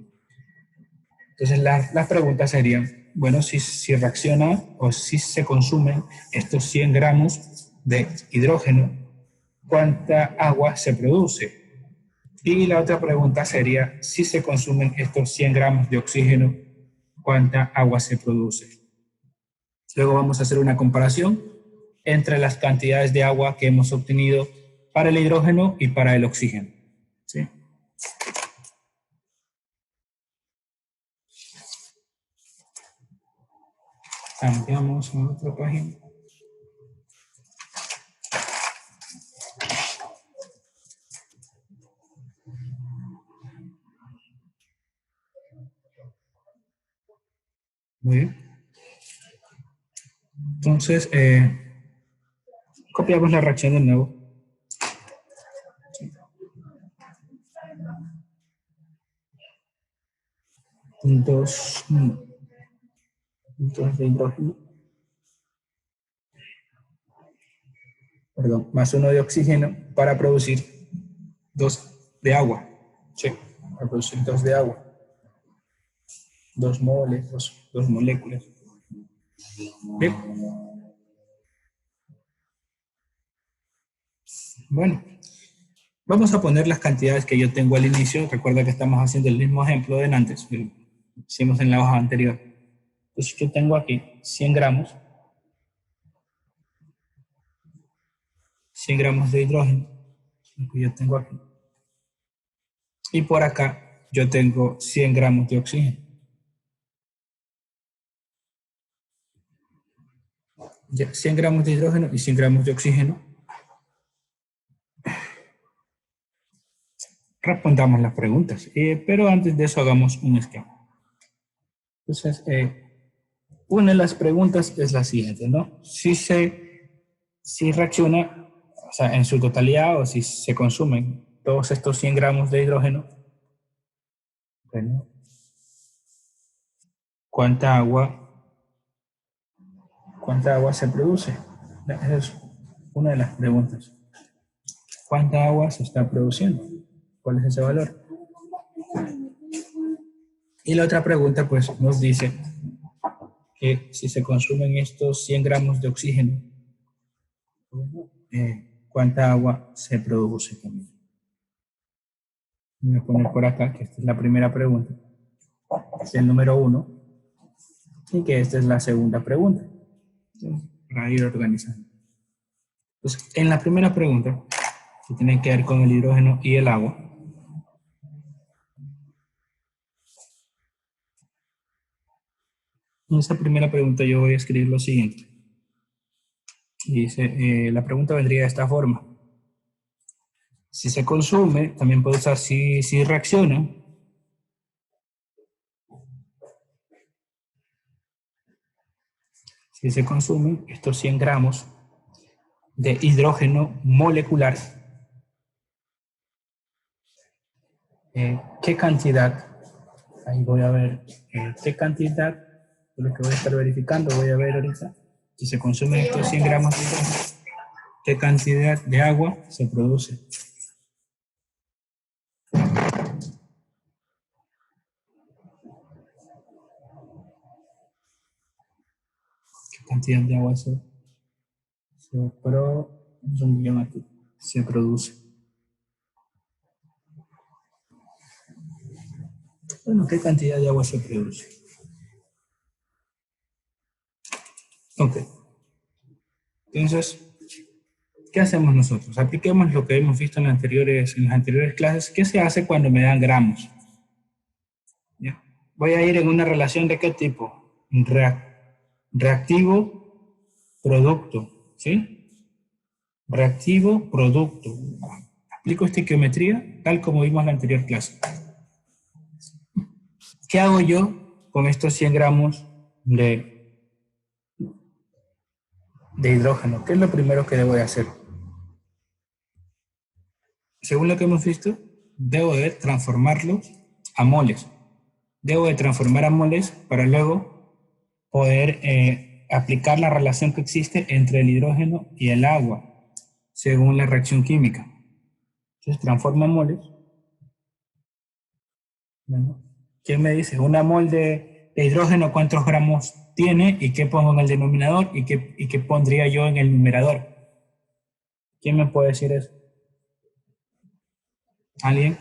Entonces las preguntas serían, bueno, si reacciona o si se consumen estos 100 gramos de hidrógeno, ¿cuánta agua se produce? Y la otra pregunta sería, si se consumen estos 100 gramos de oxígeno, ¿cuánta agua se produce? Luego vamos a hacer una comparación entre las cantidades de agua que hemos obtenido para el hidrógeno y para el oxígeno, ¿sí? Cambiamos a otra página. Muy bien. Entonces, copiamos la reacción de nuevo. Dos de hidrógeno, perdón, más 1 de oxígeno para producir 2 de agua. Sí, para producir 2 de agua. 2 moles, dos moléculas. Bien. Bueno, vamos a poner las cantidades que yo tengo al inicio. Recuerda que estamos haciendo el mismo ejemplo de antes, que hicimos en la hoja anterior. Entonces yo tengo aquí 100 gramos. 100 gramos de hidrógeno, lo que yo tengo aquí. Y por acá yo tengo 100 gramos de oxígeno. 100 gramos de hidrógeno y 100 gramos de oxígeno. Respondamos las preguntas, pero antes de eso hagamos un esquema. Entonces, una de las preguntas es la siguiente, ¿no? Si reacciona, o sea, en su totalidad o si se consumen todos estos 100 gramos de hidrógeno, bueno, ¿cuánta agua se produce? Esa es una de las preguntas. ¿Cuánta agua se está produciendo? ¿Cuál es ese valor? Y la otra pregunta, pues, nos dice que si se consumen estos 100 gramos de oxígeno, ¿cuánta agua se produce también? Voy a poner por acá que esta es la primera pregunta, es el número 1, y que esta es la segunda pregunta, para ir organizando. Entonces, en la primera pregunta, que tiene que ver con el hidrógeno y el agua, en esa primera pregunta yo voy a escribir lo siguiente. Dice, la pregunta vendría de esta forma. Si se consume, también puedo usar si reacciona. Si se consumen estos 100 gramos de hidrógeno molecular, ¿qué cantidad? Ahí voy a ver qué cantidad, lo que voy a estar verificando, voy a ver ahorita. Si se consumen estos 100 gramos de hidrógeno, ¿qué cantidad de agua se produce? ¿Qué cantidad de agua se produce? Bueno, ¿qué cantidad de agua se produce? Ok. Entonces, ¿qué hacemos nosotros? Apliquemos lo que hemos visto en las anteriores clases. ¿Qué se hace cuando me dan gramos? ¿Ya? Voy a ir en una relación de qué tipo? Reactivo, producto. ¿Sí? Reactivo, producto. Aplico estequiometría tal como vimos en la anterior clase. ¿Qué hago yo con estos 100 gramos de hidrógeno? ¿Qué es lo primero que debo de hacer? Según lo que hemos visto, debo de transformarlos a moles. Debo de transformar a moles para luego poder aplicar la relación que existe entre el hidrógeno y el agua, según la reacción química. Entonces, transformo a moles. Bueno, ¿quién me dice? Una mol de hidrógeno, ¿cuántos gramos tiene? ¿Y qué pongo en el denominador? ¿Y qué pondría yo en el numerador? ¿Quién me puede decir eso? ¿Alguien?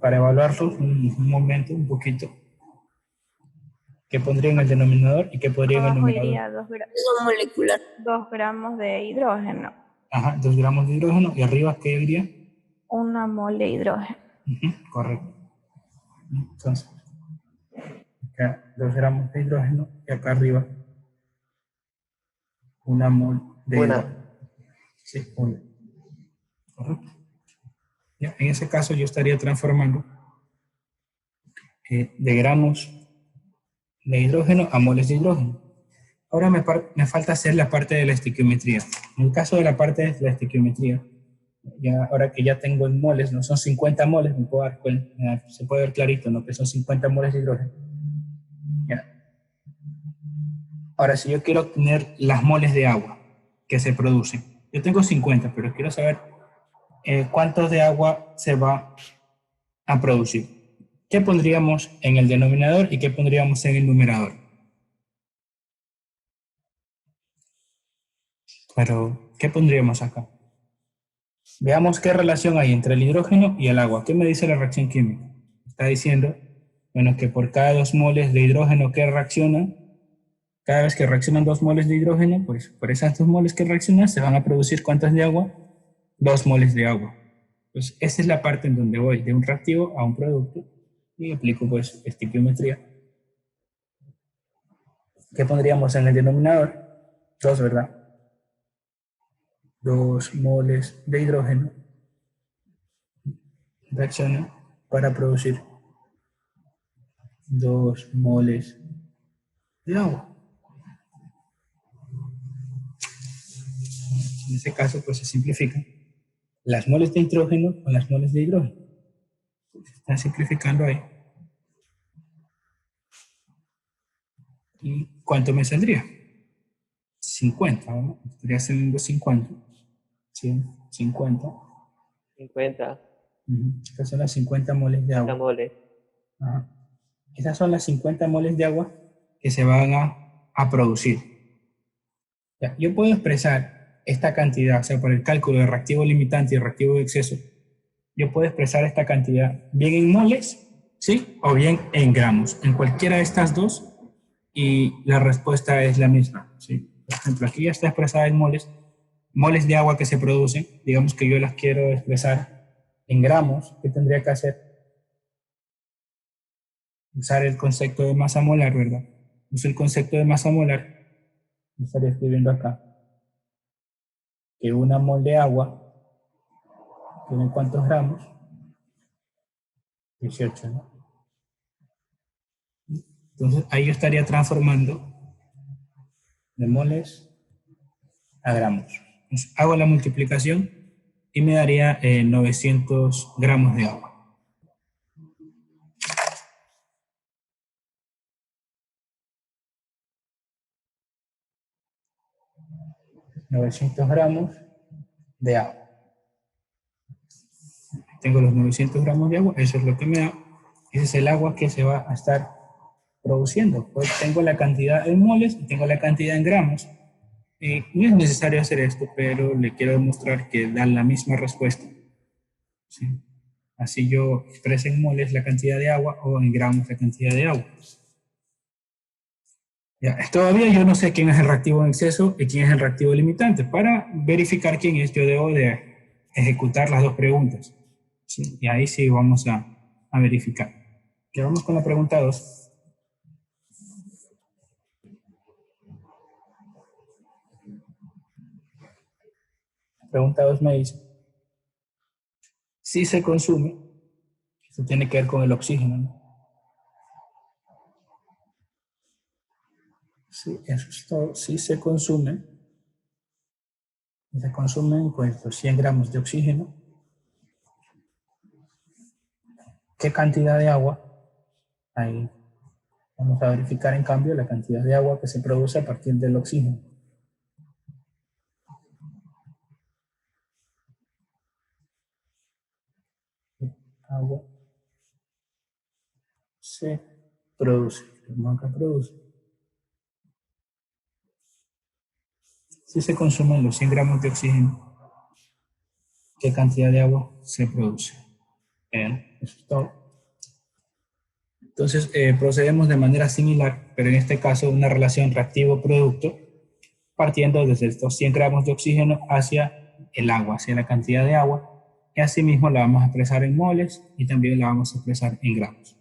Para evaluarlos un momento, un poquito. ¿Qué pondría en el denominador y qué podría en el Abajo numerador? iría 2 gramos de hidrógeno. Ajá, 2 gramos de hidrógeno. ¿Y arriba qué iría? 1 mol de hidrógeno. Correcto. Entonces, acá 2 gramos de hidrógeno y acá arriba 1 mol de hidrógeno. Sí, 1. Correcto. Ya, en ese caso yo estaría transformando de gramos de hidrógeno a moles de hidrógeno. Ahora me falta hacer la parte de la estequiometría. En el caso de la parte de la estequiometría, ya, ahora que ya tengo en moles, no son 50 moles, me puedo dar cuenta, se puede ver clarito, ¿no? Que son 50 moles de hidrógeno. Ya. Ahora, si yo quiero obtener las moles de agua que se producen, yo tengo 50, pero quiero saber cuántos de agua se va a producir. ¿Qué pondríamos en el denominador y qué pondríamos en el numerador? Pero, ¿qué pondríamos acá? Veamos qué relación hay entre el hidrógeno y el agua. ¿Qué me dice la reacción química? Está diciendo, bueno, que por cada 2 moles de hidrógeno que reaccionan, cada vez que reaccionan 2 moles de hidrógeno, pues por esas 2 moles que reaccionan se van a producir ¿cuántas de agua? 2 moles de agua. Pues esa es la parte en donde voy de un reactivo a un producto y aplico pues estequiometría. ¿Qué pondríamos en el denominador? 2, ¿verdad? 2 moles de hidrógeno reaccionan para producir 2 moles de agua. En ese caso, pues se simplifican las moles de nitrógeno con las moles de hidrógeno. Se están simplificando ahí. ¿Y cuánto me saldría? 50, ¿no? Estaría saliendo 50. 100, 50. 50 Estas son las 50 moles de agua. moles. Ajá. Estas son las 50 moles de agua que se van a producir. Ya, yo puedo expresar esta cantidad, o sea, por el cálculo de reactivo limitante y reactivo de exceso, yo puedo expresar esta cantidad bien en moles, ¿sí? O bien en gramos, en cualquiera de estas dos, y la respuesta es la misma, ¿sí? Por ejemplo, aquí ya está expresada en moles, moles de agua que se producen, digamos que yo las quiero expresar en gramos, ¿qué tendría que hacer? Usar el concepto de masa molar, ¿verdad? Uso el concepto de masa molar, me estaría escribiendo acá, que una mol de agua tiene ¿cuántos gramos? 18, ¿no? Entonces ahí yo estaría transformando de moles a gramos. Entonces, hago la multiplicación y me daría 900 gramos de agua. 900 gramos de agua. Tengo los 900 gramos de agua, eso es lo que me da. Ese es el agua que se va a estar produciendo. Pues tengo la cantidad en moles y tengo la cantidad en gramos. No es necesario hacer esto, pero le quiero demostrar que dan la misma respuesta. ¿Sí? Así yo expreso en moles la cantidad de agua o en gramos la cantidad de agua. Ya, todavía yo no sé quién es el reactivo en exceso y quién es el reactivo limitante. Para verificar quién es, yo debo de ejecutar las dos preguntas. ¿Sí? Y ahí sí vamos a verificar. Ya vamos con la pregunta 2. La pregunta 2 me dice, si se consume, esto tiene que ver con el oxígeno, ¿no? Sí, eso es todo. Si se consumen pues los 100 gramos de oxígeno, ¿qué cantidad de agua? Ahí vamos a verificar en cambio la cantidad de agua que se produce a partir del oxígeno. Agua se produce, acá produce. Si se consumen los 100 gramos de oxígeno, ¿qué cantidad de agua se produce? Bien, eso es todo. Entonces, procedemos de manera similar, pero en este caso una relación reactivo-producto, partiendo desde estos 100 gramos de oxígeno hacia el agua, hacia la cantidad de agua, y asimismo la vamos a expresar en moles y también la vamos a expresar en gramos.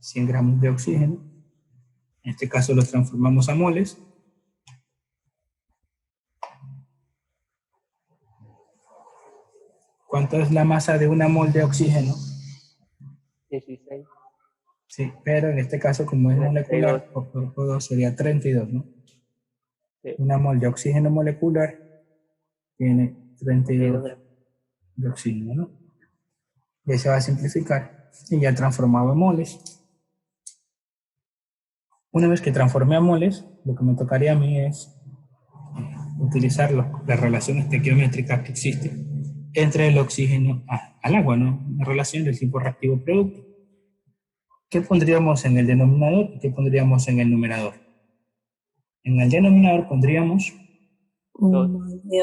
$100 gramos de oxígeno, en este caso los transformamos a moles. ¿Cuánto es la masa de una mol de oxígeno? 16. Sí, pero en este caso, como es 32. molecular, por 2 sería 32, ¿no? Sí. Una mol de oxígeno molecular tiene 32 de oxígeno, ¿no? Y se va a simplificar y ya transformado en moles. Una vez que transformé a moles, lo que me tocaría a mí es utilizar las relaciones estequiométricas que existen entre el oxígeno al agua, ¿no? Una relación del tipo reactivo-producto. ¿Qué pondríamos en el denominador y qué pondríamos en el numerador? En el denominador pondríamos Una mol. y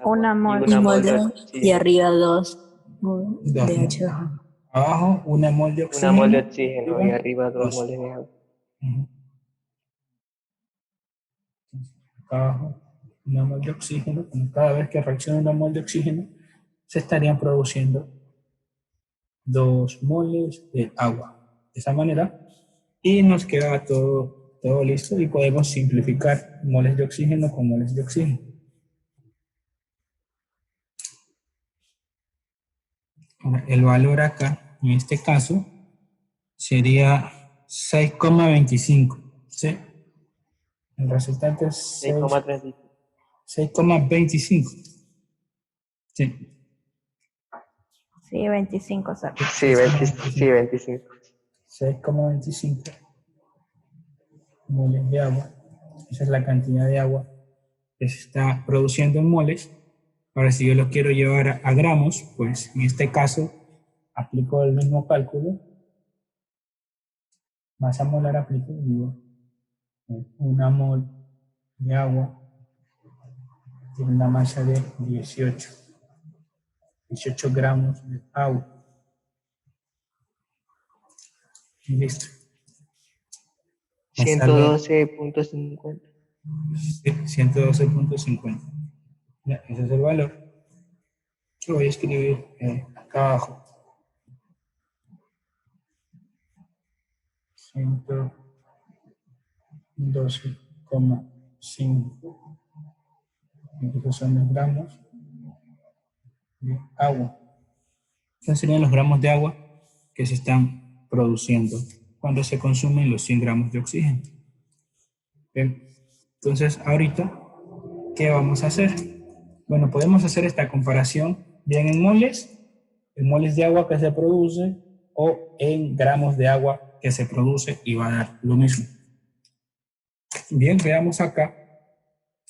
una mol de y oxígeno. arriba 2 2, de ¿no? H2. Abajo una mol de oxígeno. Una mol de oxígeno y arriba 2 dos. moles de agua. Acá abajo una mol de oxígeno. Cada vez que reacciona una mol de oxígeno, se estarían produciendo 2 moles de agua. De esa manera, y nos queda todo listo y podemos simplificar moles de oxígeno con moles de oxígeno. Ahora, el valor acá, en este caso, sería 6,25. ¿Sí? El resultante es 6,35. 6,25. Sí. Sí, 25, sale. Sí, 25. 6,25 moles de agua. Esa es la cantidad de agua que se está produciendo en moles. Ahora, si yo lo quiero llevar a gramos, pues en este caso aplico el mismo cálculo. Masa molar aplico, digo, una mol de agua tiene una masa de 18 gramos de agua. Y listo. Me sale 112,50. 112,50. Ya, ese es el valor que voy a escribir acá abajo. 112,5. Estos son los gramos de agua. Estos serían los gramos de agua que se están produciendo cuando se consumen los 100 gramos de oxígeno. Bien. Entonces, ahorita, ¿qué vamos a hacer? Bueno, podemos hacer esta comparación bien en moles de agua que se produce o en gramos de agua que se produce y va a dar lo mismo. Bien, veamos acá.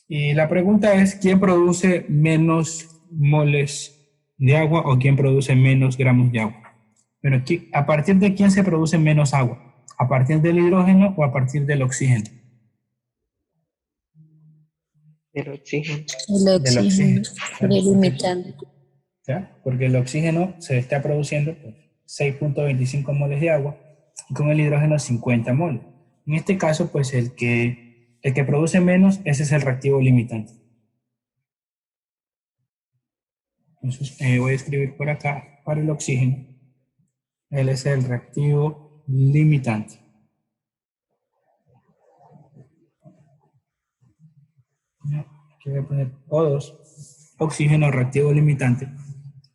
Y la pregunta es, ¿quién produce menos moles de agua o quién produce menos gramos de agua? Pero aquí, ¿a partir de quién se produce menos agua? ¿A partir del hidrógeno o a partir del oxígeno? El oxígeno. El Del oxígeno. oxígeno, el limitante. ¿Ya? Porque el oxígeno se está produciendo pues, 6,25 moles de agua y con el hidrógeno 50 moles. En este caso, pues el que produce menos, ese es el reactivo limitante. Entonces, voy a escribir por acá para el oxígeno. Él es el reactivo limitante. Aquí voy a poner O2, oxígeno reactivo limitante.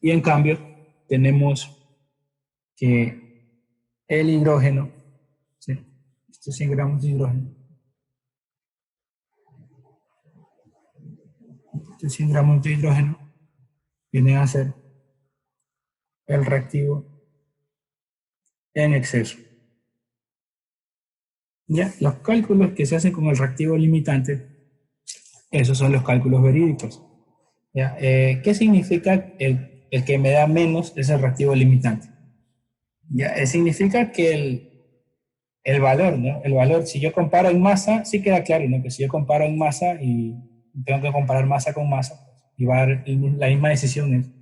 Y en cambio, tenemos que el hidrógeno, ¿sí? Estos 100 gramos de hidrógeno, estos 100 gramos de hidrógeno vienen a ser el reactivo en exceso. Ya, los cálculos que se hacen con el reactivo limitante, esos son los cálculos verídicos. ¿Ya? ¿Qué significa el que me da menos es el reactivo limitante? ¿Ya? Significa que el valor, ¿no? El valor, si yo comparo en masa, sí queda claro, ¿no? Que si yo comparo en masa y tengo que comparar masa con masa, y va a dar la misma decisión.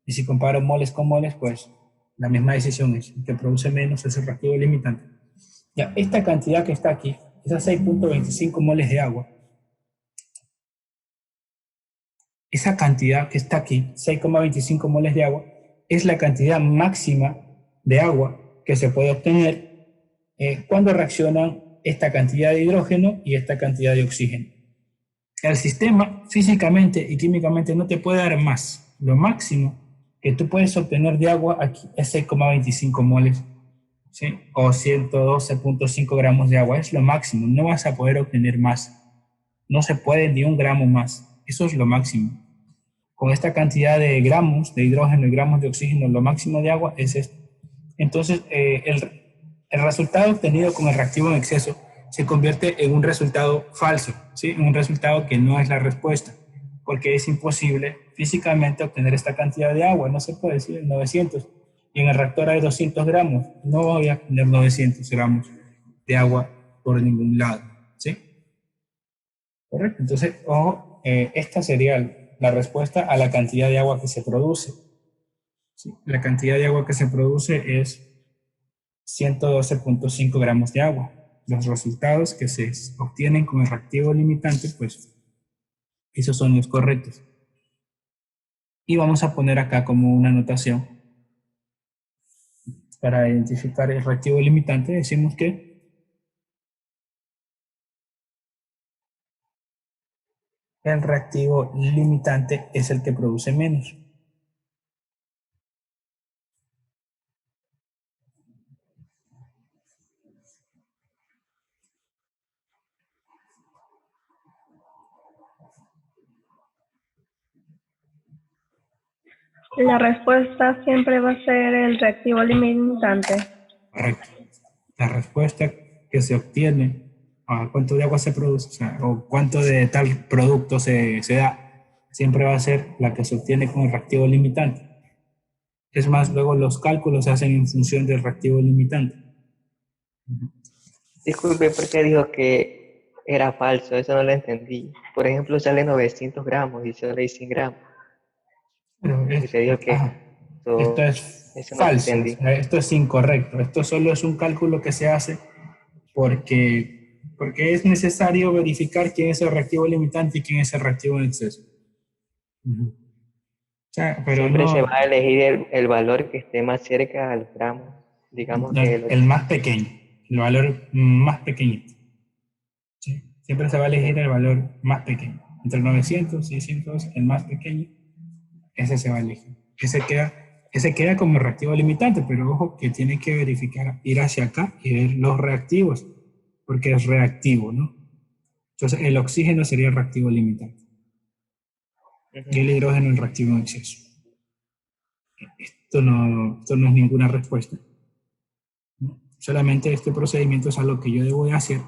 Y si comparo moles con moles, pues la misma decisión es. El que produce menos es el reactivo limitante. Ya, esta cantidad que está aquí, esas 6,25 moles de agua, esa cantidad que está aquí, 6,25 moles de agua, es la cantidad máxima de agua que se puede obtener cuando reaccionan esta cantidad de hidrógeno y esta cantidad de oxígeno. El sistema físicamente y químicamente no te puede dar más. Lo máximo que tú puedes obtener de agua aquí es 6,25 moles, ¿sí? O 112,5 gramos de agua. Es lo máximo. No vas a poder obtener más. No se puede ni un gramo más. Eso es lo máximo. Con esta cantidad de gramos de hidrógeno y gramos de oxígeno, lo máximo de agua es esto. Entonces, el resultado obtenido con el reactivo en exceso se convierte en un resultado falso, ¿sí? Un resultado que no es la respuesta, porque es imposible físicamente obtener esta cantidad de agua. No se puede decir 900. Y en el reactor hay 200 gramos. No voy a poner 900 gramos de agua por ningún lado, ¿sí? ¿Correcto? Entonces, ojo, esta sería la respuesta a la cantidad de agua que se produce. ¿Sí? La cantidad de agua que se produce es 112,5 gramos de agua. Los resultados que se obtienen con el reactivo limitante, pues esos son los correctos. Y vamos a poner acá como una anotación para identificar el reactivo limitante. Decimos que el reactivo limitante es el que produce menos. La respuesta siempre va a ser el reactivo limitante. Correcto. La respuesta que se obtiene a cuánto de agua se produce, o sea, o cuánto de tal producto se da, siempre va a ser la que se obtiene con el reactivo limitante. Es más, luego los cálculos se hacen en función del reactivo limitante. Disculpe, ¿por qué dijo que era falso? Eso no lo entendí. Por ejemplo, sale 900 gramos y solo hay 100 gramos. Pero Y te dijo que esto eso, es eso no lo falso, o entendí. sea, esto es incorrecto. Esto solo es un cálculo que se hace porque es necesario verificar quién es el reactivo limitante y quién es el reactivo en exceso. O sea, pero Siempre se no, va a elegir el valor que esté más cerca al gramo. Digamos no, que el el más pequeño, el valor más pequeñito. ¿Sí? Siempre se va a elegir el valor más pequeño. Entre 900 y 600, el más pequeño, ese se va a elegir. Ese queda como reactivo limitante, pero ojo que tiene que verificar, ir hacia acá y ver los reactivos, porque es reactivo, ¿no? Entonces el oxígeno sería el reactivo limitante y el hidrógeno el reactivo en exceso. Esto no es ninguna respuesta, ¿no? Solamente este procedimiento es algo que yo debo de hacer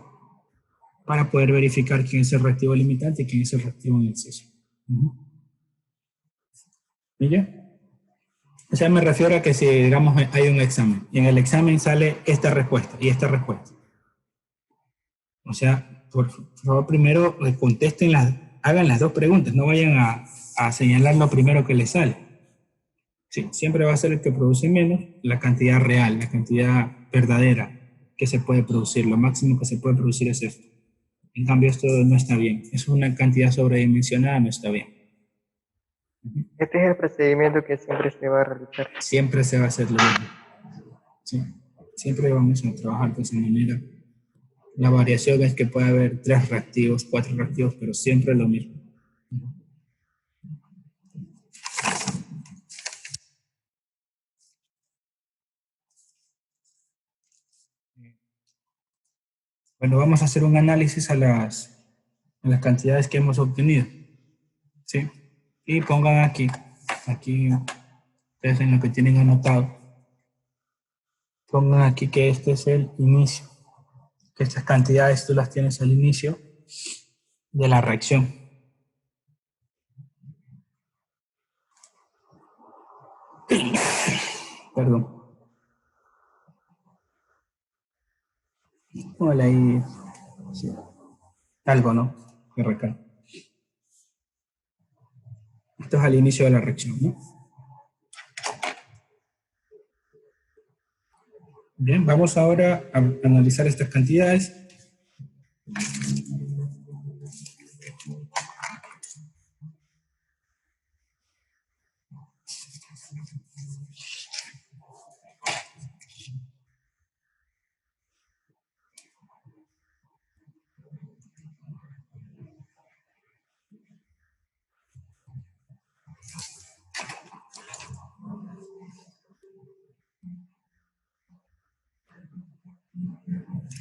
para poder verificar quién es el reactivo limitante y quién es el reactivo en exceso. ¿Y ya? O sea, me refiero a que si, digamos, hay un examen y en el examen sale esta respuesta y esta respuesta. O sea, por favor, primero contesten hagan las dos preguntas, no vayan a señalar lo primero que les sale. Sí, siempre va a ser el que produce menos, la cantidad real, la cantidad verdadera que se puede producir, lo máximo que se puede producir es esto. En cambio, esto no está bien, es una cantidad sobredimensionada, no está bien. este es el procedimiento que siempre se va a realizar. Siempre se va a hacer lo mismo. Sí, siempre vamos a trabajar de esa manera. La variación es que puede haber 3 reactivos, 4 reactivos, pero siempre lo mismo. Bueno, vamos a hacer un análisis a las cantidades que hemos obtenido. ¿Sí? Y pongan aquí, ustedes en lo que tienen anotado, pongan aquí que este es el inicio, que estas cantidades tú las tienes al inicio de la reacción. Perdón. Póngale ahí, sí, algo, ¿no? Que recae. Esto es al inicio de la reacción, ¿no? Bien, vamos ahora a analizar estas cantidades.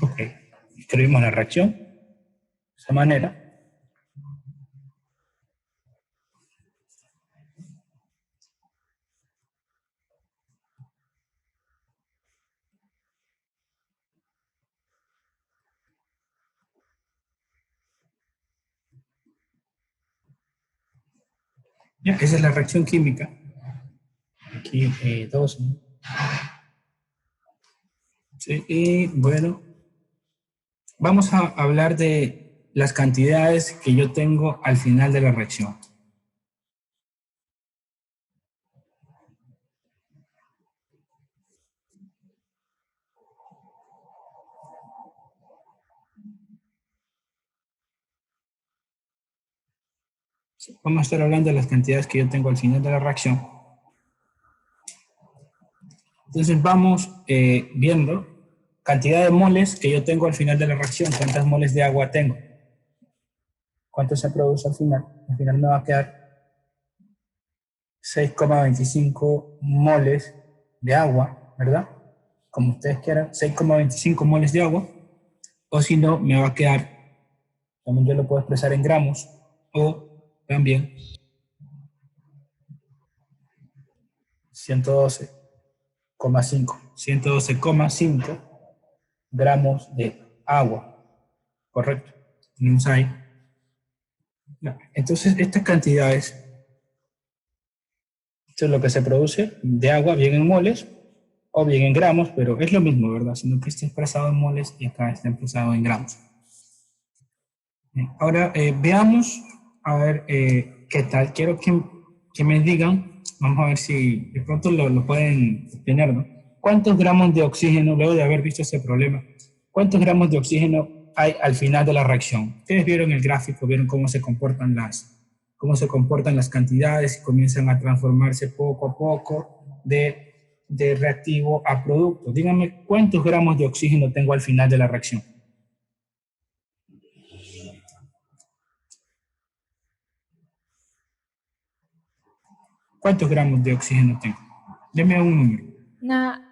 Ok, escribimos la reacción de esa manera. Ya, esa es la reacción química. Aquí dos, ¿no? Sí, y bueno, vamos a hablar de las cantidades que yo tengo al final de la reacción. Vamos a estar hablando de las cantidades que yo tengo al final de la reacción. Entonces vamos viendo cantidad de moles que yo tengo al final de la reacción. ¿Cuántas moles de agua tengo? ¿Cuánto se produce al final? Al final me va a quedar 6,25 moles de agua, ¿verdad? Como ustedes quieran, 6,25 moles de agua. O si no, me va a quedar, también yo lo puedo expresar en gramos, o también 112,5 gramos de agua. Correcto. Tenemos ahí. Entonces, estas cantidades, esto es lo que se produce de agua, bien en moles o bien en gramos, pero es lo mismo, ¿verdad? Sino que está expresado en moles y acá está expresado en gramos. Bien, ahora, veamos, a ver, qué tal. Quiero que me digan, vamos a ver si de pronto lo pueden obtener, ¿no? ¿Cuántos gramos de oxígeno, luego de haber visto ese problema, cuántos gramos de oxígeno hay al final de la reacción? Ustedes vieron el gráfico, vieron cómo se comportan las cantidades y comienzan a transformarse poco a poco de reactivo a producto. Díganme cuántos gramos de oxígeno tengo al final de la reacción. ¿Cuántos gramos de oxígeno tengo? Deme un número. Nada.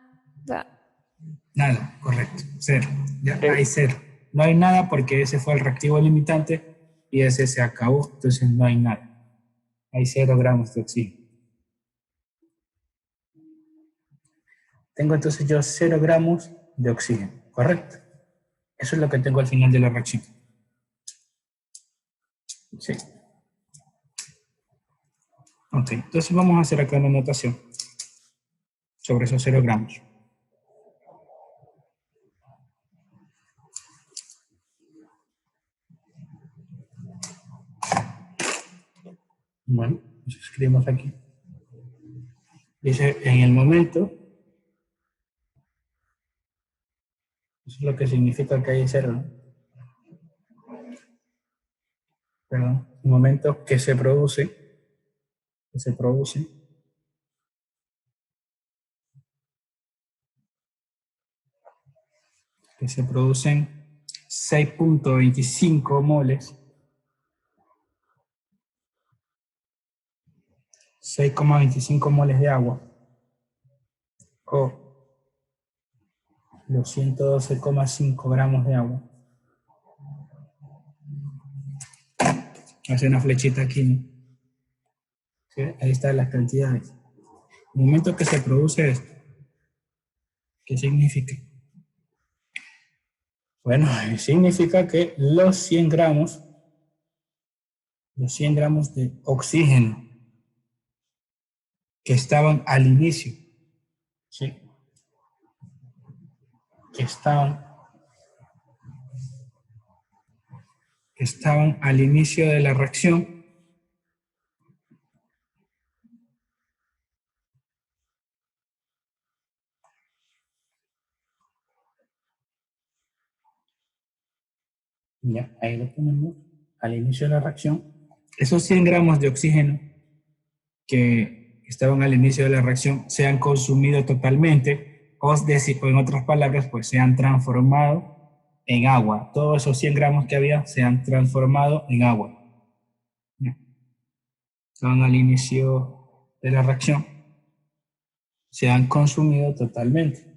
Nada, correcto. Cero. Ya Sí. hay cero. No hay nada porque ese fue el reactivo limitante y ese se acabó, entonces no hay nada. Hay 0 gramos de oxígeno. Tengo entonces yo 0 gramos de oxígeno, ¿correcto? Eso es lo que tengo al final de la reacción. Sí. Ok, entonces vamos a hacer acá una anotación sobre esos 0 gramos. Bueno, nos escribimos aquí. Dice, en el momento, eso es lo que significa que hay 0, ¿no? Perdón, el momento que se producen 6.25 moles, 6,25 moles de agua, o los 112,5 gramos de agua. Hace una flechita aquí, ¿no? ¿Sí? Ahí están las cantidades. El momento que se produce esto, ¿qué significa? Bueno, significa que los 100 gramos de oxígeno que estaban al inicio, ¿sí? que estaban al inicio de la reacción, ya, ahí lo ponemos, al inicio de la reacción, esos 100 gramos de oxígeno que estaban al inicio de la reacción se han consumido totalmente, o en otras palabras, pues se han transformado en agua. Todos esos 100 gramos que había se han transformado en agua. Ya. Estaban al inicio de la reacción, se han consumido totalmente.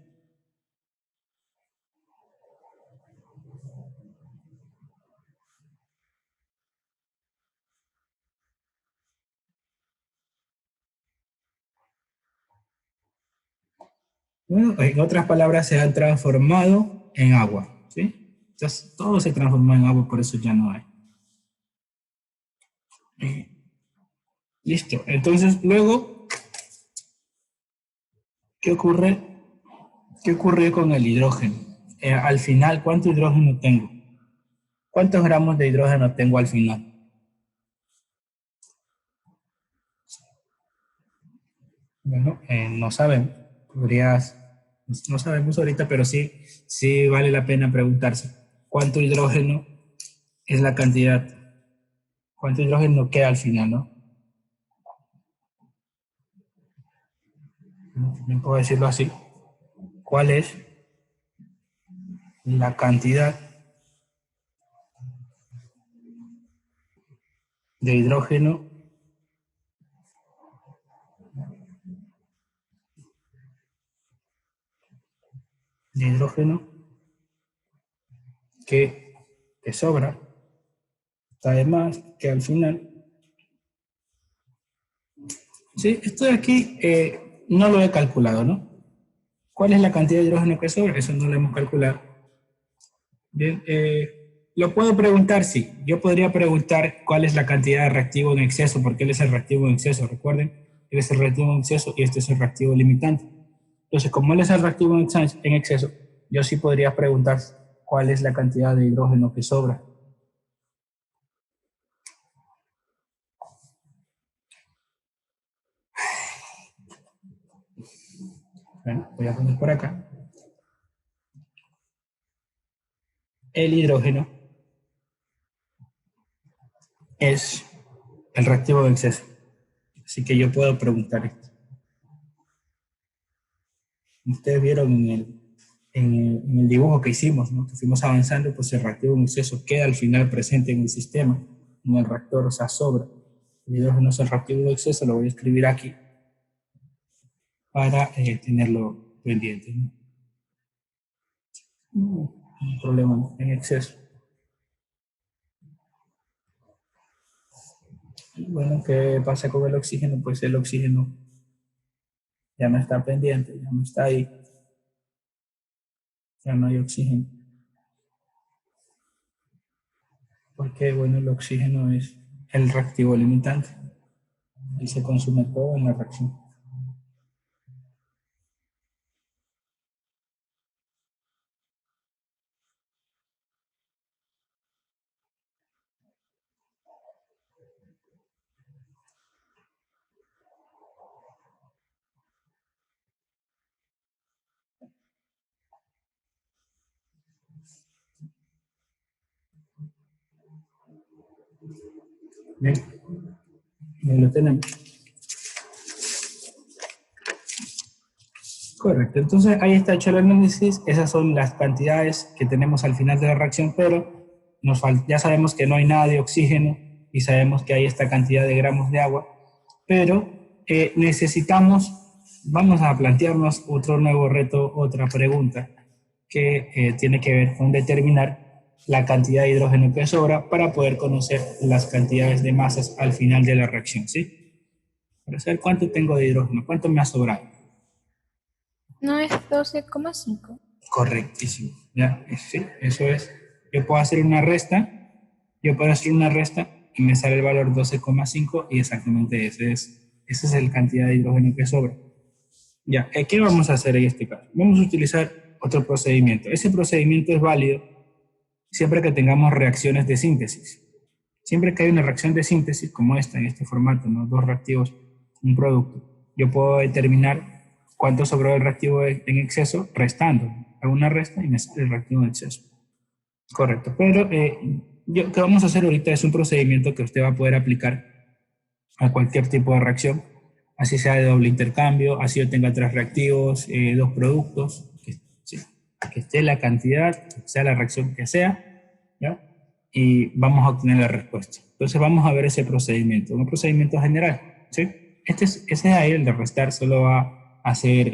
Bueno, en otras palabras, se han transformado en agua, ¿sí? Entonces, todo se transformó en agua, por eso ya no hay. Listo. Entonces, luego, ¿qué ocurre? ¿Qué ocurre con el hidrógeno? Al final, ¿cuánto hidrógeno tengo? ¿Cuántos gramos de hidrógeno tengo al final? Bueno, no sabemos. No sabemos ahorita, pero sí vale la pena preguntarse. ¿Cuánto hidrógeno es la cantidad? ¿Cuánto hidrógeno queda al final, no? No puedo decirlo así. ¿Cuál es la cantidad de hidrógeno que sobra? Además, que al final... Sí, esto de aquí no lo he calculado, ¿no? ¿Cuál es la cantidad de hidrógeno que sobra? Eso no lo hemos calculado. Bien, lo puedo preguntar, sí. Yo podría preguntar cuál es la cantidad de reactivo en exceso, porque él es el reactivo en exceso, recuerden. Él es el reactivo en exceso y este es el reactivo limitante. Entonces, como él es el reactivo en exceso, yo sí podría preguntar cuál es la cantidad de hidrógeno que sobra. Bueno, voy a poner por acá. El hidrógeno es el reactivo en exceso. Así que yo puedo preguntar esto. Ustedes vieron en el dibujo que hicimos, ¿no? Que fuimos avanzando, pues el reactivo en exceso queda al final presente en el sistema, en el reactor, o sea, sobra. El hidrógeno es el reactivo en exceso, lo voy a escribir aquí para tenerlo pendiente, ¿no? Un problema, ¿no? En exceso. Y bueno, ¿qué pasa con el oxígeno? Pues el oxígeno ya no está pendiente, ya no está ahí, ya no hay oxígeno. Porque, bueno, el oxígeno es el reactivo limitante y se consume todo en la reacción. Bien, bien lo tenemos. Correcto, entonces ahí está hecho el análisis, esas son las cantidades que tenemos al final de la reacción, pero ya sabemos que no hay nada de oxígeno y sabemos que hay esta cantidad de gramos de agua, pero vamos a plantearnos otro nuevo reto, otra pregunta que tiene que ver con determinar la cantidad de hidrógeno que sobra para poder conocer las cantidades de masas al final de la reacción, ¿sí? Para saber cuánto tengo de hidrógeno, cuánto me ha sobrado. No es 12,5. Correctísimo. ¿Ya? Sí, eso es. Yo puedo hacer una resta, y me sale el valor 12,5 y exactamente esa es la cantidad de hidrógeno que sobra. Ya, ¿qué vamos a hacer en este caso? Vamos a utilizar otro procedimiento. Ese procedimiento es válido siempre que tengamos reacciones de síntesis. Siempre que hay una reacción de síntesis como esta, en este formato, ¿no? Dos reactivos, un producto, yo puedo determinar cuánto sobró el reactivo en exceso restando. Hago una resta y me sale el reactivo en exceso. Correcto. Pero ¿qué vamos a hacer ahorita? Es un procedimiento que usted va a poder aplicar a cualquier tipo de reacción, así sea de doble intercambio, así yo tenga tres reactivos, dos productos, que esté la cantidad, que sea la reacción que sea, ¿ya? Y vamos a obtener la respuesta. Entonces vamos a ver ese procedimiento, un procedimiento general, ¿sí? Ese de ahí, el de restar, solo va a ser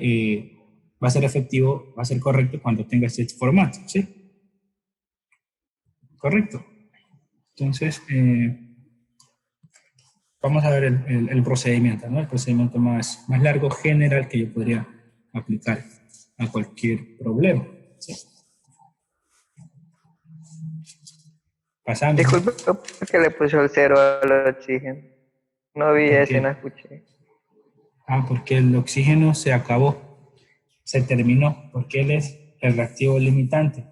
efectivo, va a ser correcto cuando tenga este formato, ¿sí? Correcto. Entonces, vamos a ver el procedimiento, ¿no? El procedimiento más largo, general, que yo podría aplicar a cualquier problema, ¿sí? Pasando. Disculpe, ¿por qué le puso el cero al oxígeno? No vi ese, no escuché. Porque el oxígeno se acabó, se terminó, porque él es el reactivo limitante.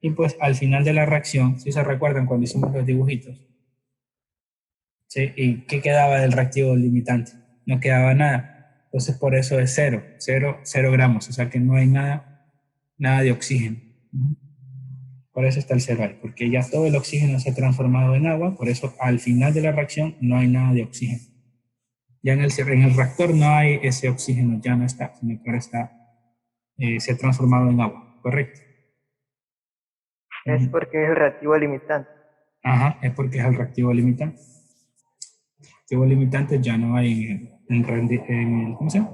Y pues al final de la reacción, si se recuerdan cuando hicimos los dibujitos, ¿sí? ¿Y qué quedaba del reactivo limitante? No quedaba nada. Entonces por eso es cero gramos, o sea que no hay nada de oxígeno. Por eso está el cero ahí, porque ya todo el oxígeno se ha transformado en agua, por eso al final de la reacción no hay nada de oxígeno. Ya en el reactor no hay ese oxígeno, ya no está, sino que ahora se ha transformado en agua, ¿correcto? Es porque es el reactivo limitante. Ajá, es porque es el reactivo limitante. El reactivo limitante ya no hay ¿cómo se llama?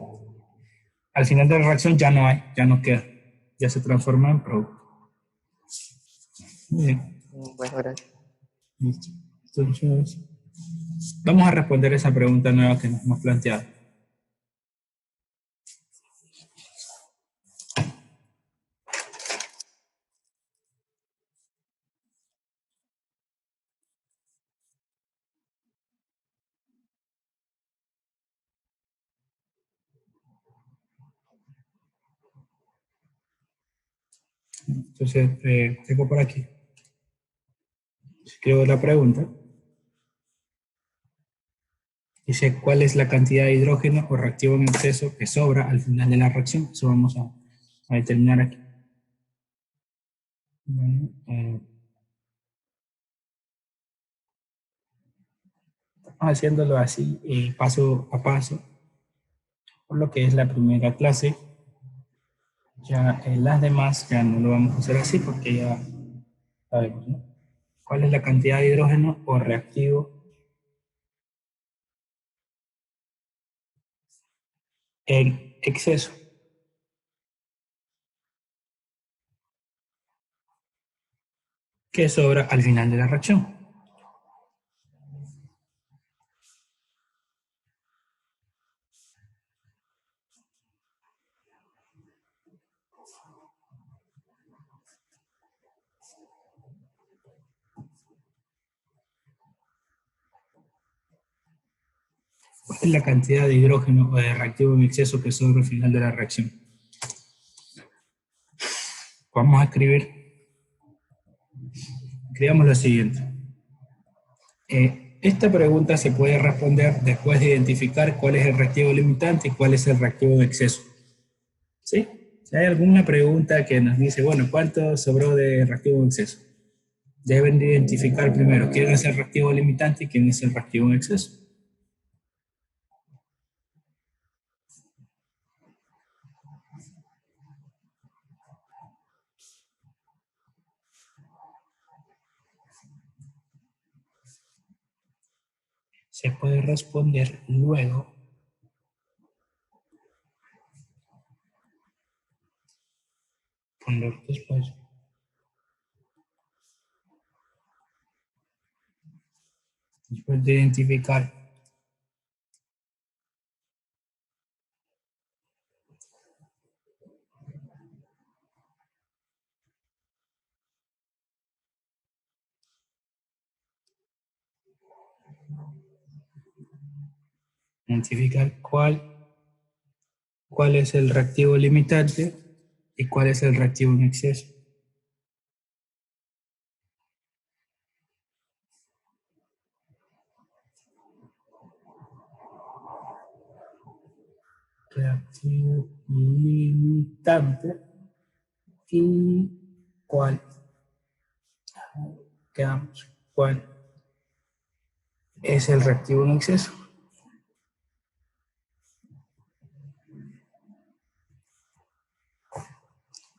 Al final de la reacción ya no hay, ya no queda, ya se transforma en producto. Muy bien. Bueno, gracias. Listo. Entonces, vamos a responder esa pregunta nueva que nos hemos planteado. Entonces, tengo por aquí. Escribo la pregunta. Dice, ¿cuál es la cantidad de hidrógeno o reactivo en exceso que sobra al final de la reacción? Eso vamos a determinar aquí. Bueno, estamos haciéndolo así, paso a paso, por lo que es la primera clase. Ya las demás ya no lo vamos a hacer así porque ya sabemos, ¿no? ¿Cuál es la cantidad de hidrógeno o reactivo en exceso? Que sobra al final de la reacción. ¿Cuál es la cantidad de hidrógeno o de reactivo en exceso que sobra al final de la reacción? Vamos a escribamos lo siguiente. Esta pregunta se puede responder después de identificar cuál es el reactivo limitante y cuál es el reactivo en exceso. ¿Sí? Si hay alguna pregunta que nos dice, bueno, ¿cuánto sobró de reactivo en exceso? Deben de identificar primero quién es el reactivo limitante y quién es el reactivo en exceso. Se puede responder luego poner después. Después de identificar cuál es el reactivo limitante y cuál es el reactivo en exceso. Reactivo limitante y cuál quedamos, cuál es el reactivo en exceso.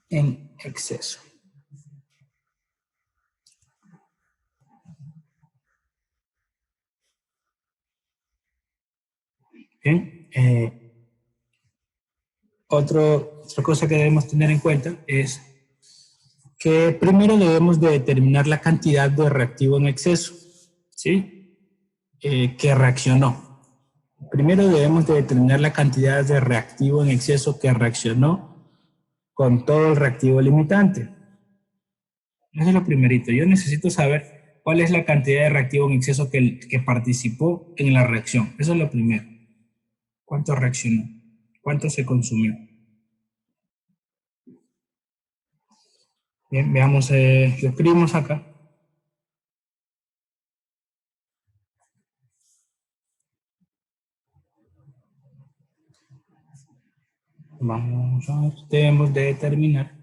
En exceso. Bien, otra cosa que debemos tener en cuenta es que primero debemos de determinar la cantidad de reactivo en exceso, ¿sí? Que reaccionó. Primero debemos de determinar la cantidad de reactivo en exceso que reaccionó con todo el reactivo limitante. Eso es lo primerito. Yo necesito saber cuál es la cantidad de reactivo en exceso que participó en la reacción. Eso es lo primero. ¿Cuánto reaccionó? ¿Cuánto se consumió? Bien, veamos, lo escribimos acá. Vamos a ver, debemos de determinar.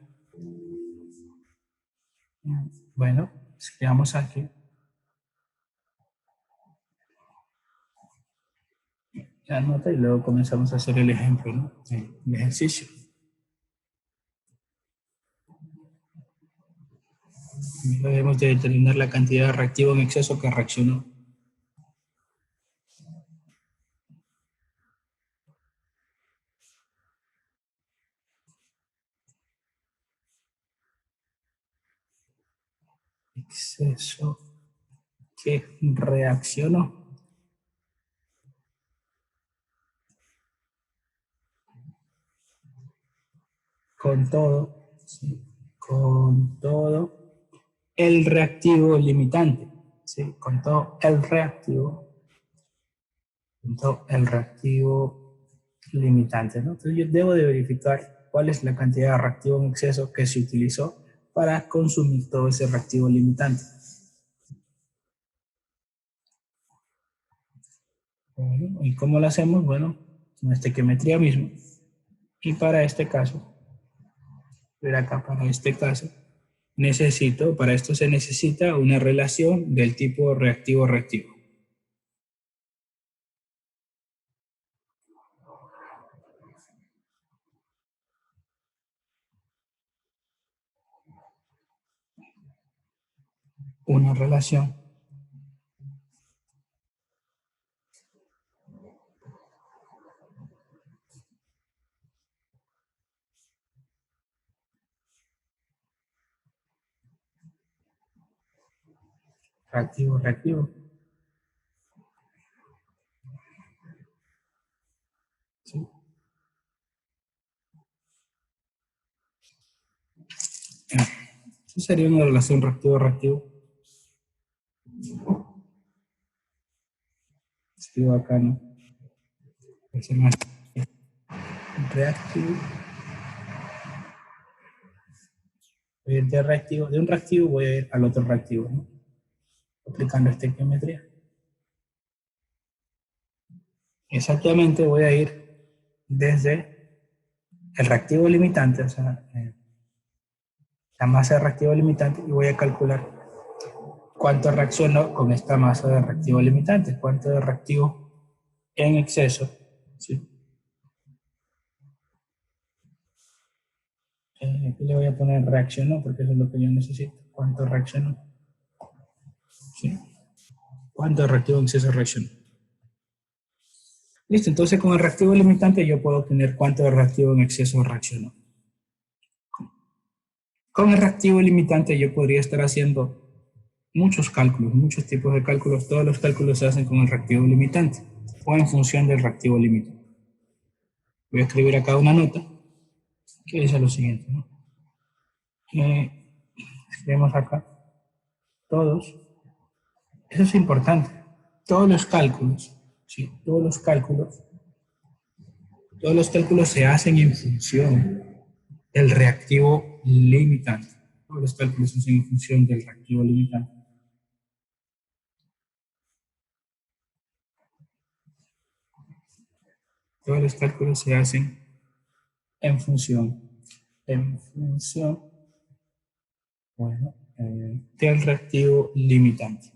Bueno, escribamos aquí. La nota y luego comenzamos a hacer el ejemplo, ¿no? El ejercicio. Primero debemos de determinar la cantidad de reactivo en exceso que reaccionó. Exceso que reaccionó. Con todo, ¿sí? Con todo el reactivo limitante, ¿sí? Con todo el reactivo limitante, ¿no? Entonces yo debo de verificar cuál es la cantidad de reactivo en exceso que se utilizó para consumir todo ese reactivo limitante. Bueno, ¿y cómo lo hacemos? Bueno, con esta estequiometría mismo. Y para este caso, ver acá, para este caso, para esto se necesita una relación del tipo reactivo-reactivo. Una relación reactivo-reactivo. ¿Sí? Eso sería una relación reactivo-reactivo. Escribo acá, ¿no? Puede ser más reactivo. Voy a ir de reactivo. De un reactivo voy a ir al otro reactivo, ¿no? Aplicando esta estequiometría. Exactamente voy a ir desde el reactivo limitante, o sea, la masa de reactivo limitante, y voy a calcular cuánto reacciono con esta masa de reactivo limitante, cuánto de reactivo en exceso, ¿sí? Aquí le voy a poner reaccionó, porque eso es lo que yo necesito. ¿Cuánto reaccionó? ¿Sí? ¿Cuánto de reactivo en exceso reaccionó? Listo, entonces con el reactivo limitante yo puedo obtener cuánto de reactivo en exceso reaccionó. Con el reactivo limitante yo podría estar haciendo muchos cálculos, muchos tipos de cálculos. Todos los cálculos se hacen con el reactivo limitante o en función del reactivo limitante. Voy a escribir acá una nota que dice lo siguiente, ¿no? Escribimos acá todos. Eso es importante. Todos los cálculos, ¿sí? Todos los cálculos se hacen en función del reactivo limitante. Todos los cálculos se hacen en función del reactivo limitante. Todos los cálculos se hacen en función, bueno, del reactivo limitante.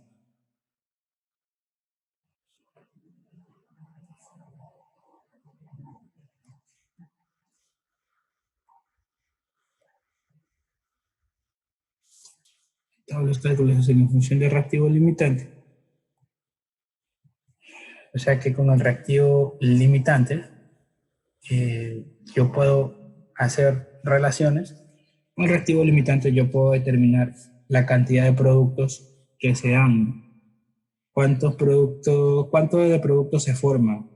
Todos los cálculos se hacen en función del reactivo limitante. O sea que con el reactivo limitante yo puedo hacer relaciones. Con el reactivo limitante yo puedo determinar la cantidad de productos que se dan. Cuánto de productos se forman.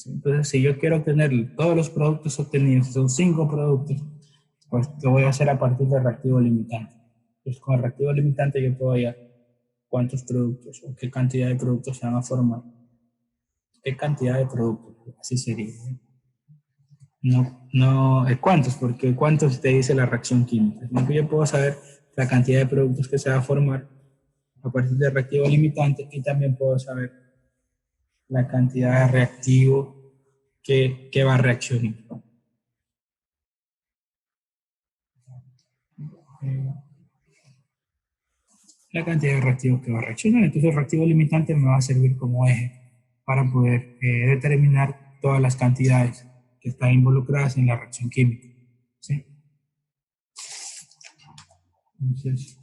Entonces, si yo quiero obtener todos los productos obtenidos, son 5 productos, pues lo voy a hacer a partir del reactivo limitante. Entonces, con el reactivo limitante yo puedo hallar cuántos productos o qué cantidad de productos se van a formar. ¿Qué cantidad de productos? Así sería. No, ¿cuántos? Porque ¿cuántos te dice la reacción química? Sino que yo puedo saber la cantidad de productos que se va a formar a partir del reactivo limitante y también puedo saber la cantidad de reactivo que va a reaccionar. La cantidad de reactivos que va a reaccionar. Entonces el reactivo limitante me va a servir como eje para poder determinar todas las cantidades que están involucradas en la reacción química. ¿Sí? Entonces,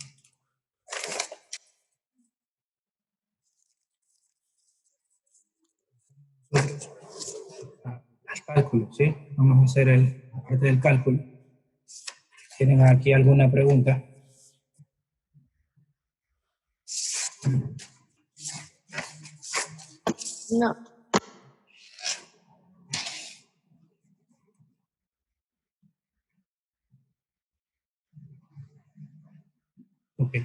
al cálculo, ¿sí? Vamos a hacer la parte del cálculo. ¿Tienen aquí alguna pregunta? No. Ok.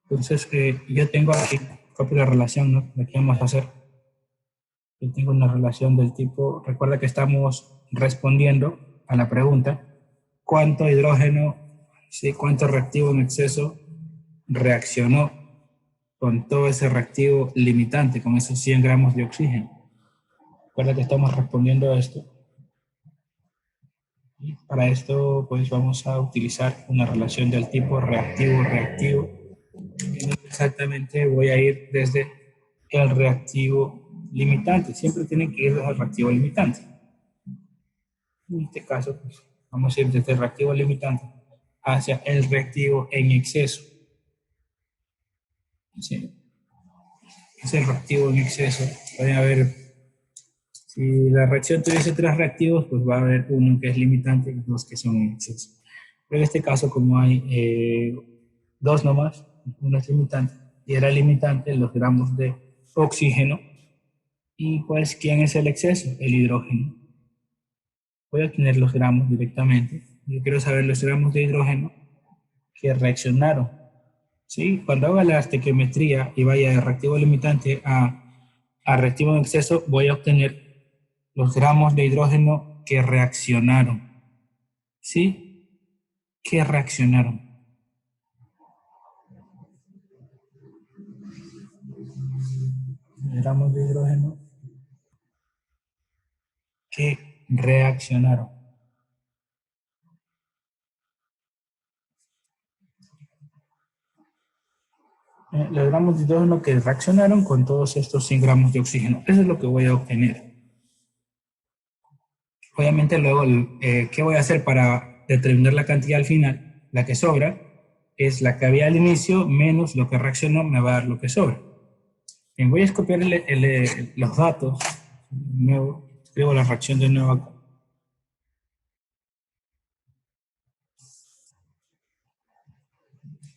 Entonces, yo tengo aquí, copio la relación, ¿no? De qué vamos a hacer. Yo tengo una relación del tipo, recuerda que estamos respondiendo a la pregunta, ¿cuánto hidrógeno ¿sí? Cuánto reactivo en exceso reaccionó con todo ese reactivo limitante, con esos 100 gramos de oxígeno. Recuerda que estamos respondiendo a esto. Y para esto, pues vamos a utilizar una relación del tipo reactivo-reactivo. Exactamente voy a ir desde el reactivo limitante. Siempre tienen que ir desde el reactivo limitante. En este caso, pues, vamos a ir desde el reactivo limitante hacia el reactivo en exceso. ¿Sí? Es el reactivo en exceso. Pueden haber, si la reacción tuviese 3 reactivos, pues va a haber uno que es limitante y 2 que son en exceso. Pero en este caso, como hay 2 nomás, uno es limitante, y era limitante los gramos de oxígeno, y pues, ¿quién es el exceso? El hidrógeno. Voy a obtener los gramos directamente. Yo quiero saber los gramos de hidrógeno que reaccionaron. ¿Sí? Cuando haga la estequiometría y vaya de reactivo limitante a reactivo en exceso, voy a obtener los gramos de hidrógeno que reaccionaron. ¿Sí? Que reaccionaron. Gramos de hidrógeno que reaccionaron. Los gramos de hidrógeno que reaccionaron con todos estos 100 gramos de oxígeno. Eso es lo que voy a obtener. Obviamente luego, ¿qué voy a hacer para determinar la cantidad al final? La que sobra es la que había al inicio menos lo que reaccionó, me va a dar lo que sobra. Bien, voy a copiar los datos. De nuevo, escribo la reacción de nuevo acá.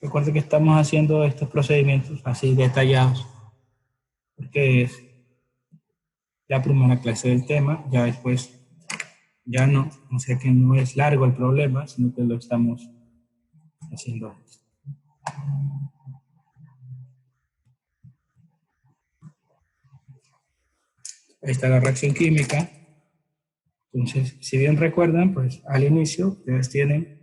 Recuerden que estamos haciendo estos procedimientos así detallados, porque es la primera clase del tema, ya después ya no, o sea que no es largo el problema, sino que lo estamos haciendo. Ahí está la reacción química. Entonces, si bien recuerdan, pues al inicio ustedes tienen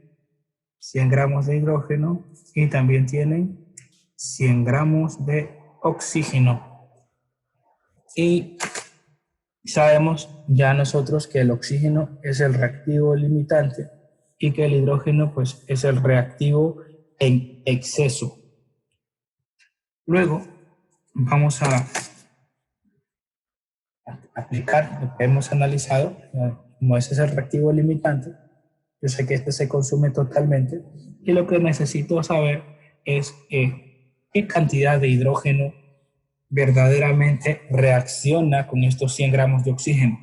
100 gramos de hidrógeno y también tienen 100 gramos de oxígeno. Y sabemos ya nosotros que el oxígeno es el reactivo limitante y que el hidrógeno pues es el reactivo en exceso. Luego vamos a aplicar lo que hemos analizado, como ese es el reactivo limitante. Yo sé que este se consume totalmente y lo que necesito saber es qué cantidad de hidrógeno verdaderamente reacciona con estos 100 gramos de oxígeno.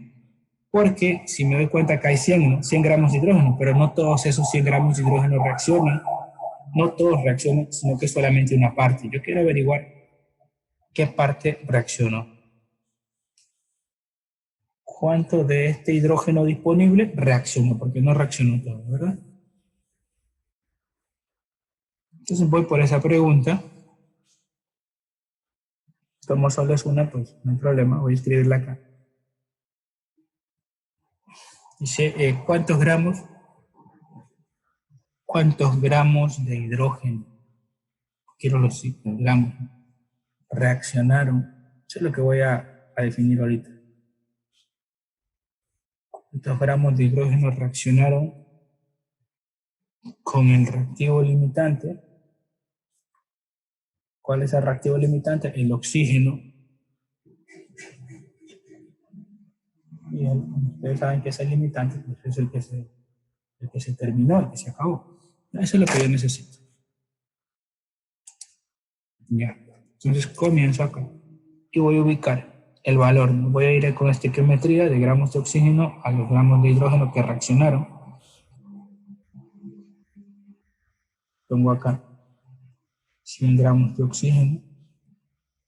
Porque si me doy cuenta que hay 100 gramos de hidrógeno, pero no todos esos 100 gramos de hidrógeno reaccionan, no todos reaccionan, sino que solamente una parte. Yo quiero averiguar qué parte reaccionó. ¿Cuánto de este hidrógeno disponible reaccionó? Porque no reaccionó todo, ¿verdad? Entonces voy por esa pregunta. Como solo es una, pues no hay problema, voy a escribirla acá. Dice, ¿cuántos gramos de hidrógeno? Quiero los gramos. Reaccionaron. Eso es lo que voy a definir ahorita. ¿Cuántos gramos de hidrógeno reaccionaron con el reactivo limitante? ¿Cuál es el reactivo limitante? El oxígeno. Y ustedes saben que ese limitante pues, es el que se terminó, el que se acabó. Eso es lo que yo necesito. Ya. Entonces comienzo acá y voy a ubicar el valor. Voy a ir con estequiometría de gramos de oxígeno a los gramos de hidrógeno que reaccionaron. Pongo acá 100 gramos de oxígeno.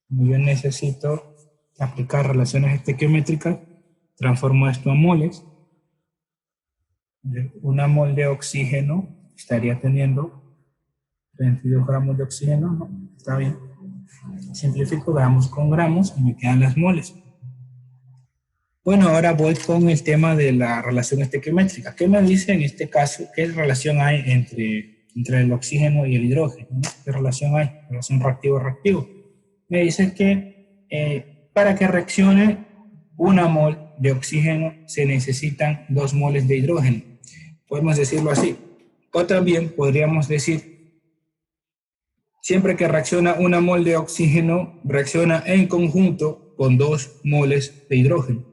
Como yo necesito aplicar relaciones estequiométricas, transformo esto a moles. Una mol de oxígeno estaría teniendo 22 gramos de oxígeno, ¿no? Está bien. Simplifico gramos con gramos y me quedan las moles. Bueno, ahora voy con el tema de la relación estequiométrica. ¿Qué me dice en este caso? ¿Qué relación hay entre entre el oxígeno y el hidrógeno, ¿no? ¿Qué relación hay? Relación reactivo-reactivo. Me dice que para que reaccione una mol de oxígeno se necesitan 2 moles de hidrógeno. Podemos decirlo así. O también podríamos decir, siempre que reacciona una mol de oxígeno, reacciona en conjunto con 2 moles de hidrógeno.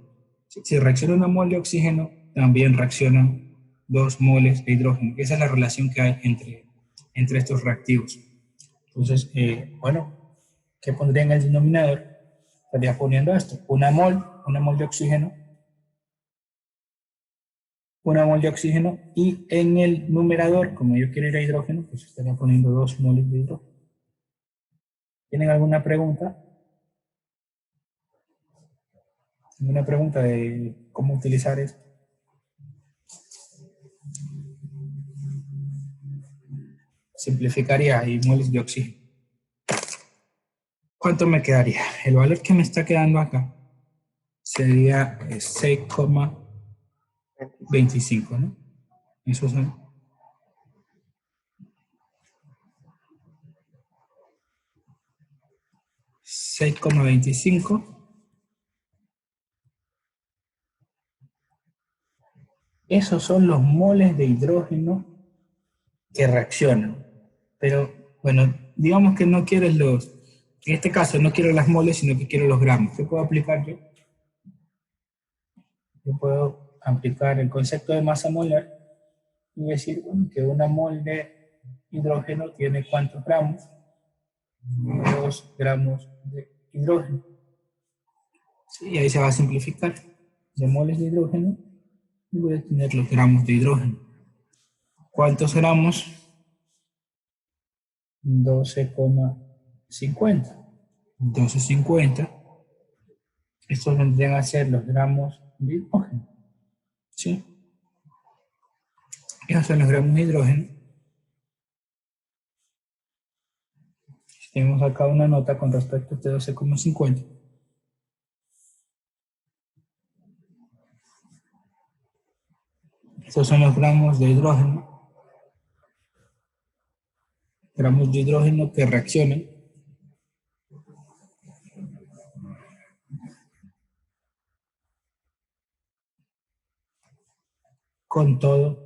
Si reacciona una mol de oxígeno, también reaccionan 2 moles de hidrógeno. Esa es la relación que hay entre estos reactivos. Entonces, bueno, ¿qué pondría en el denominador? Estaría poniendo esto, una mol de oxígeno, y en el numerador, como yo quiero ir a hidrógeno, pues estaría poniendo 2 moles de hidrógeno. ¿Tienen alguna pregunta? ¿Alguna pregunta de cómo utilizar esto? Simplificaría y moles de oxígeno. ¿Cuánto me quedaría? El valor que me está quedando acá sería 6,25, ¿no? Esos son 6,25. Esos son los moles de hidrógeno que reaccionan. Pero, bueno, digamos que no quieres en este caso no quiero las moles, sino que quiero los gramos. ¿Qué puedo aplicar yo? Yo puedo aplicar el concepto de masa molar y decir, bueno, que una mol de hidrógeno tiene ¿cuántos gramos? 2 gramos de hidrógeno. Sí, y ahí se va a simplificar. De moles de hidrógeno, y voy a tener los gramos de hidrógeno. ¿Cuántos gramos? 12,50. 12,50. Estos vendrían a ser los gramos de hidrógeno. ¿Sí? Esos son los gramos de hidrógeno. Tenemos acá una nota con respecto a este 12,50. Estos son los gramos de hidrógeno. Gramos de hidrógeno que reaccionan con todo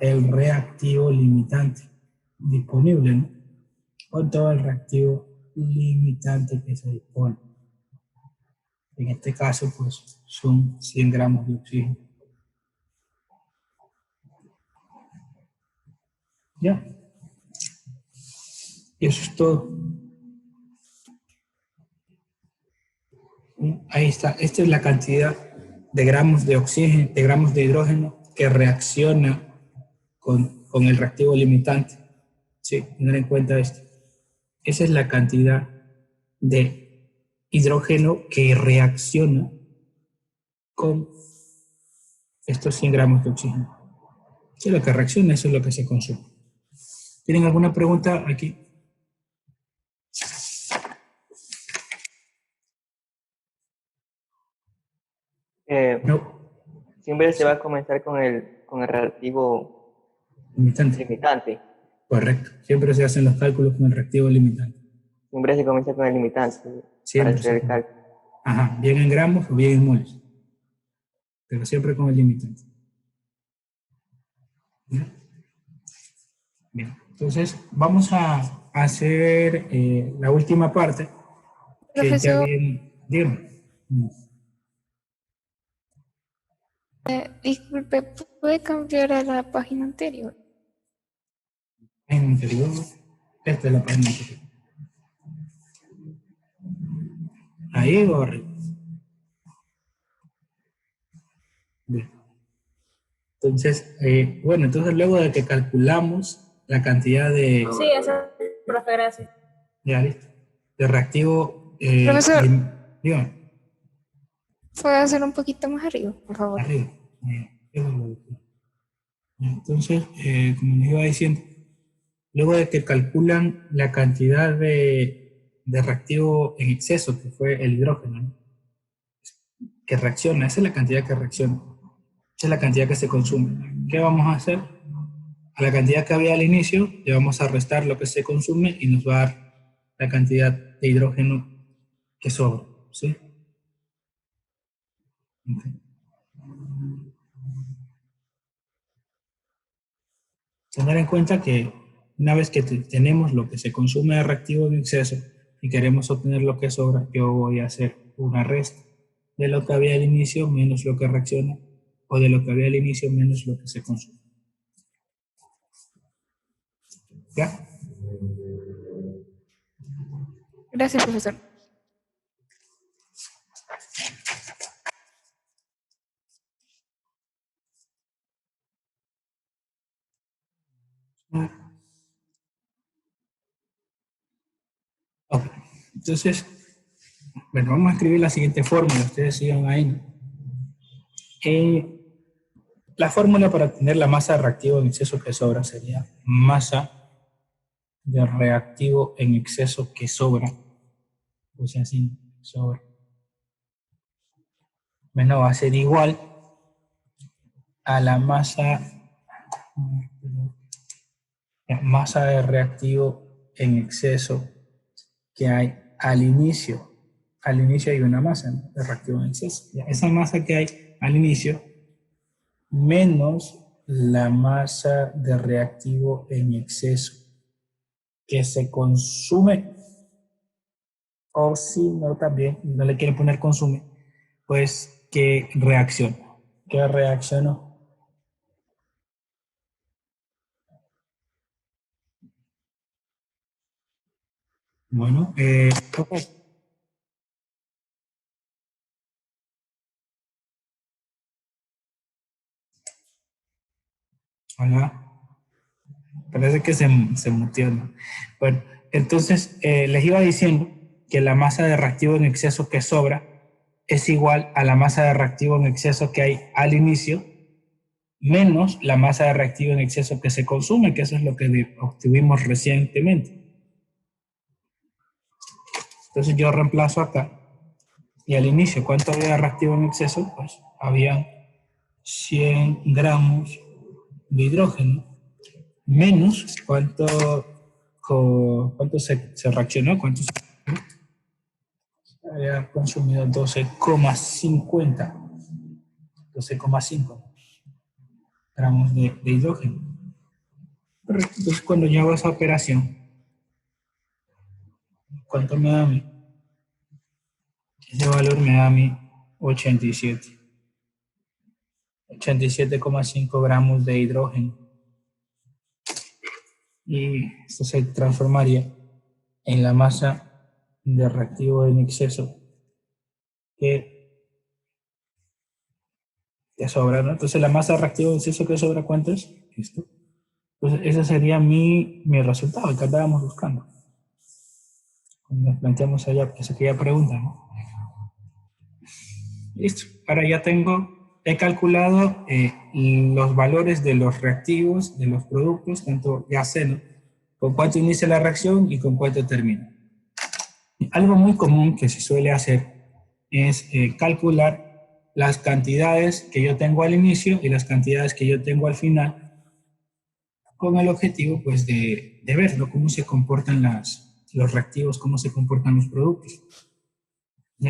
el reactivo limitante disponible, ¿no? Con todo el reactivo limitante que se dispone. En este caso, pues, son 100 gramos de oxígeno. ¿Ya? Y eso es todo. Ahí está. Esta es la cantidad de gramos de oxígeno, de gramos de hidrógeno que reacciona con el reactivo limitante. Sí, tener en cuenta esto. Esa es la cantidad de hidrógeno que reacciona con estos 100 gramos de oxígeno. Eso es lo que reacciona, eso es lo que se consume. ¿Tienen alguna pregunta aquí? No. Siempre se va a comenzar con el reactivo limitante. Correcto. Siempre se hacen los cálculos con el reactivo limitante. Siempre se comienza con el limitante. Siempre. Para hacer el cálculo. Ajá, bien en gramos o bien en moles. Pero siempre con el limitante. Bien. Entonces, vamos a hacer la última parte. Profesor, dígame. disculpe, ¿puede cambiar a la página anterior? En anterior, esta es la página anterior. Ahí o arriba. Bien. Entonces, bueno, entonces luego de que calculamos la cantidad de... Sí, eso, profe, gracias. Ya, listo. De reactivo... Profesor. Dígame. ¿Puede hacer un poquito más arriba, por favor? Arriba. Entonces, como les iba diciendo, luego de que calculan la cantidad de reactivo en exceso, que fue el hidrógeno, ¿no? Que reacciona, esa es la cantidad que reacciona. Esa es la cantidad que se consume. ¿Qué vamos a hacer? A la cantidad que había al inicio le vamos a restar lo que se consume y nos va a dar la cantidad de hidrógeno que sobra, ¿sí? Ok. Tener en cuenta que una vez que tenemos lo que se consume de reactivo en exceso y queremos obtener lo que sobra, yo voy a hacer una resta de lo que había al inicio menos lo que reacciona, o de lo que había al inicio menos lo que se consume. ¿Ya? Gracias, profesor. Ok. Entonces, bueno, vamos a escribir la siguiente fórmula. Ustedes sigan ahí, ¿no? La fórmula para obtener la masa de reactivo en exceso que sobra sería masa de reactivo en exceso que sobra. O sea, así, sobra. Menos va a ser igual a la masa de reactivo en exceso que hay al inicio. Al inicio hay una masa, ¿no?, de reactivo en exceso. Esa masa que hay al inicio menos la masa de reactivo en exceso que se consume, o si no, también no le quieren poner consume, pues que reacciona. ¿Qué reaccionó? Bueno, ok. Hola. Parece que se muteó, ¿no? Bueno, entonces les iba diciendo que la masa de reactivo en exceso que sobra es igual a la masa de reactivo en exceso que hay al inicio, menos la masa de reactivo en exceso que se consume, que eso es lo que obtuvimos recientemente. Entonces yo reemplazo acá, y al inicio, ¿cuánto había de reactivo en exceso? Pues había 100 gramos de hidrógeno, menos cuánto se reaccionó, cuánto se había consumido 12,5 gramos de hidrógeno. Entonces, cuando yo hago esa operación, ¿cuánto me da a mí? Ese valor me da a mí 87,5 gramos de hidrógeno. Y esto se transformaría en la masa de reactivo en exceso que sobra, ¿no? Entonces, la masa de reactivo en exceso que sobra, ¿cuánto es? Esto. Entonces, ese sería mi resultado, el que andábamos buscando. Nos planteamos allá, pues aquella pregunta, ¿no? Listo. Ahora ya he calculado los valores de los reactivos, de los productos, tanto ya sé, ¿no?, con cuánto inicia la reacción y con cuánto termina. Algo muy común que se suele hacer es calcular las cantidades que yo tengo al inicio y las cantidades que yo tengo al final, con el objetivo, pues, de ver, ¿no?, cómo se comportan los reactivos, cómo se comportan los productos.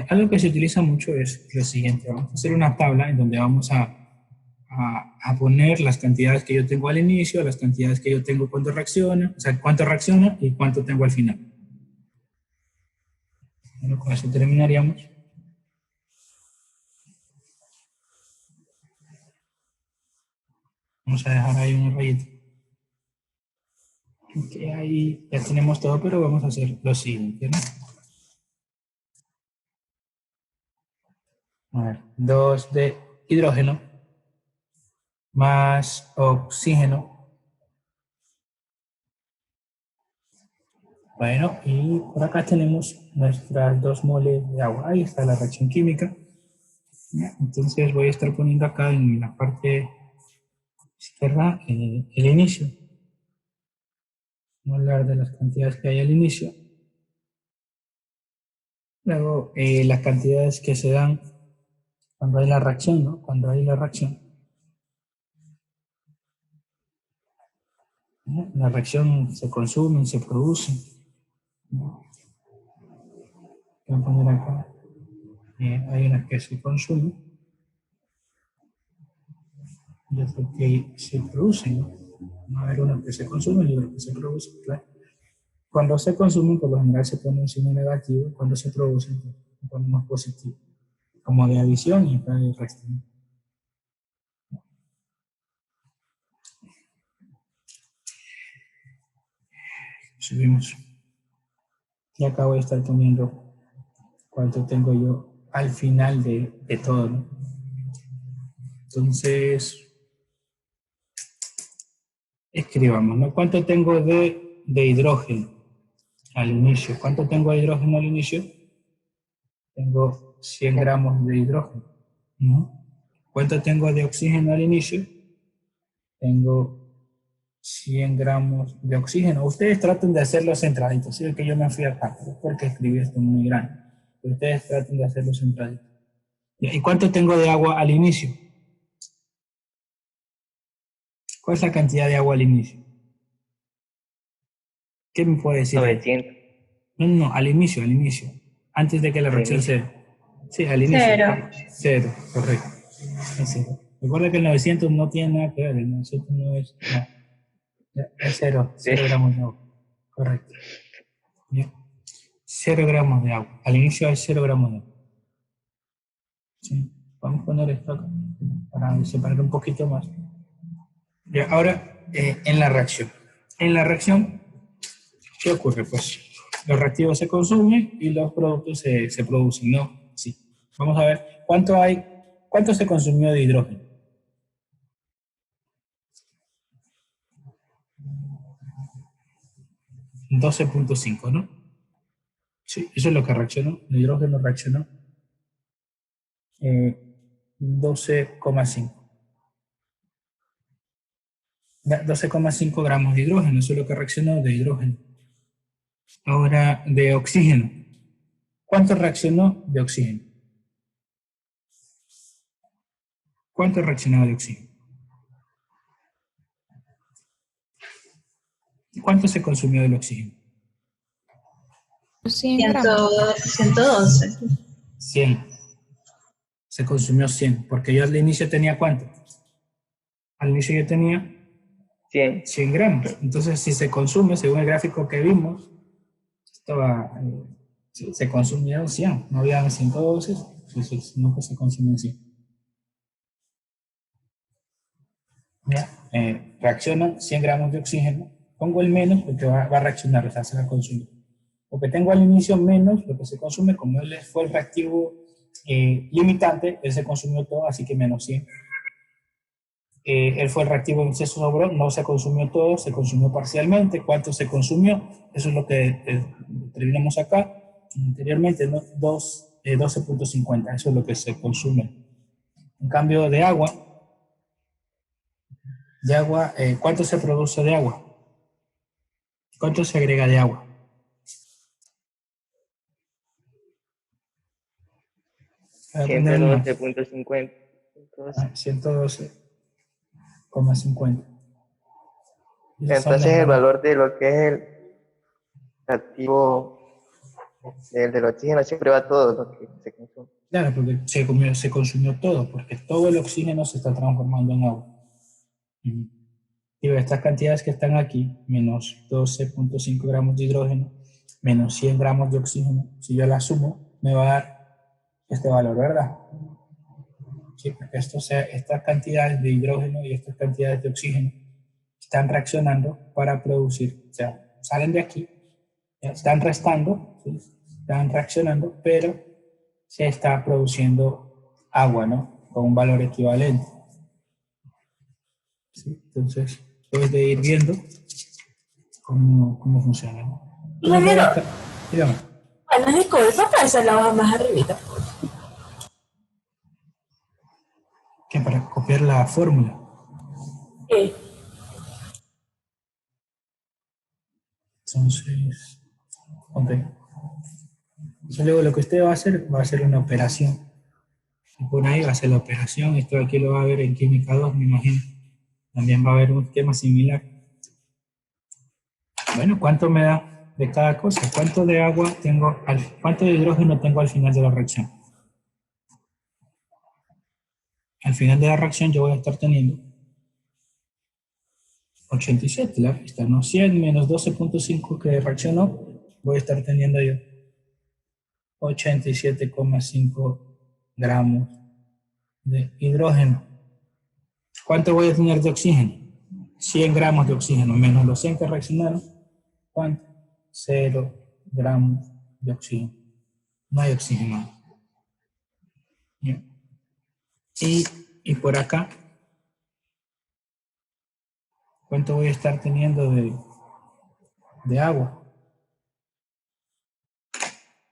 Algo que se utiliza mucho es lo siguiente: vamos a hacer una tabla en donde vamos a poner las cantidades que yo tengo al inicio, las cantidades que yo tengo cuando reacciona, o sea, cuánto reacciona y cuánto tengo al final. Bueno, con eso terminaríamos. Vamos a dejar ahí una rayita. Ok, ahí ya tenemos todo, pero vamos a hacer lo siguiente, ¿no? A ver, 2 de hidrógeno más oxígeno. Bueno, y por acá tenemos nuestras 2 moles de agua. Ahí está la reacción química. Entonces voy a estar poniendo acá en la parte izquierda el inicio. Vamos a hablar de las cantidades que hay al inicio. Luego las cantidades que se dan cuando hay la reacción, ¿no? Cuando hay la reacción. ¿no? La reacción se consume y se produce. ¿No? Voy a poner acá. Hay unas que se consumen y otras que se producen. ¿No? Va a haber unas que se consumen y otras que se producen. Claro. Cuando se consumen, por lo general se pone un signo negativo. Cuando se producen, se pone más positivo. Como de adición y acá de resto. ¿No? Subimos. Y acá voy a estar poniendo cuánto tengo yo al final de todo, ¿no? Entonces, escribamos, ¿no? ¿Cuánto tengo de hidrógeno al inicio? ¿Cuánto tengo de hidrógeno al inicio? Tengo 100 gramos de hidrógeno, ¿no? ¿Cuánto tengo de oxígeno al inicio? Tengo 100 gramos de oxígeno. Ustedes traten de hacerlo centradito, ¿sí? Que yo me fui acá, porque escribí esto muy grande. Pero ustedes traten de hacerlo centradito. ¿Y cuánto tengo de agua al inicio? ¿Cuál es la cantidad de agua al inicio? ¿Qué me puede decir? 900. No, al inicio, al inicio. Antes de que la Al reacción inicio. Sí, al inicio. Cero. Cero, correcto. Es cero. Recuerda que el 900 no tiene nada que ver, el 900 no es, no. Ya, es cero, Sí. 0 gramos de agua. Correcto. Ya. 0 gramos de agua. Al inicio hay 0 gramos de agua. Sí. Vamos a poner esto acá para separar un poquito más. Ya, ahora, en la reacción. En la reacción, ¿qué ocurre? Pues los reactivos se consumen y los productos se producen, ¿no? Sí. Vamos a ver cuánto se consumió de hidrógeno. 12.5, ¿no? Sí, eso es lo que reaccionó. El hidrógeno reaccionó 12,5. 12,5 gramos de hidrógeno, eso es lo que reaccionó de hidrógeno. Ahora, de oxígeno. ¿Cuánto reaccionó de oxígeno? ¿Cuánto reaccionó de oxígeno? ¿Cuánto se consumió del oxígeno? 100 gramos. 112. 100. Se consumió 100, porque yo al inicio tenía ¿cuánto? Al inicio yo tenía 100. 100 gramos. Entonces, si se consume, según el gráfico que vimos, se consumieron 100. No había 112, entonces nunca se consumen 100. ¿Ya? Reaccionan 100 gramos de oxígeno. Pongo el menos porque va a reaccionar, o sea, se va a consumir. Porque tengo al inicio menos lo que se consume, como él fue el reactivo limitante, él se consumió todo, así que menos 100. Él fue el reactivo en exceso sobró, no se consumió todo, se consumió parcialmente. ¿Cuánto se consumió? Eso es lo que terminamos acá. Anteriormente, ¿no? 12.50, eso es lo que se consume. En cambio de agua, ¿cuánto se produce de agua? ¿Cuánto se agrega de agua? Voy a poner más. 112.50. 112,50. Entonces el valor de lo que es el activo del oxígeno siempre va todo lo que se consume. Claro, porque se consumió todo, porque todo el oxígeno se está transformando en agua. Y estas cantidades que están aquí, menos 12.5 gramos de hidrógeno, menos 100 gramos de oxígeno, si yo las sumo, me va a dar este valor, ¿verdad? Sí, porque estas cantidades de hidrógeno y estas cantidades de oxígeno están reaccionando para producir, o sea, salen de aquí, están restando, ¿sí? Están reaccionando, pero se está produciendo agua, ¿no? Con un valor equivalente. ¿Sí? Entonces, debes de ir viendo cómo funciona, ¿no? Ingeniero, Dígame. bueno, disculpa, para esa la hoja más arribita. ¿Qué? Para copiar la fórmula. Sí. Entonces, ok. Entonces, luego lo que usted va a hacer una operación. Se pone ahí, va a hacer la operación. Esto aquí lo va a ver en química 2, me imagino. También va a haber un esquema similar. Bueno, ¿cuánto me da de cada cosa? ¿Cuánto de agua tengo, cuánto de hidrógeno tengo al final de la reacción? Al final de la reacción yo voy a estar teniendo 87, la resta, ¿no? 100 menos 12.5 que reaccionó, voy a estar teniendo yo 87,5 gramos de hidrógeno. ¿Cuánto voy a tener de oxígeno? 100 gramos de oxígeno, menos los 100 que reaccionaron. ¿Cuánto? 0 gramos de oxígeno. No hay oxígeno. Bien. Y por acá, ¿cuánto voy a estar teniendo de agua?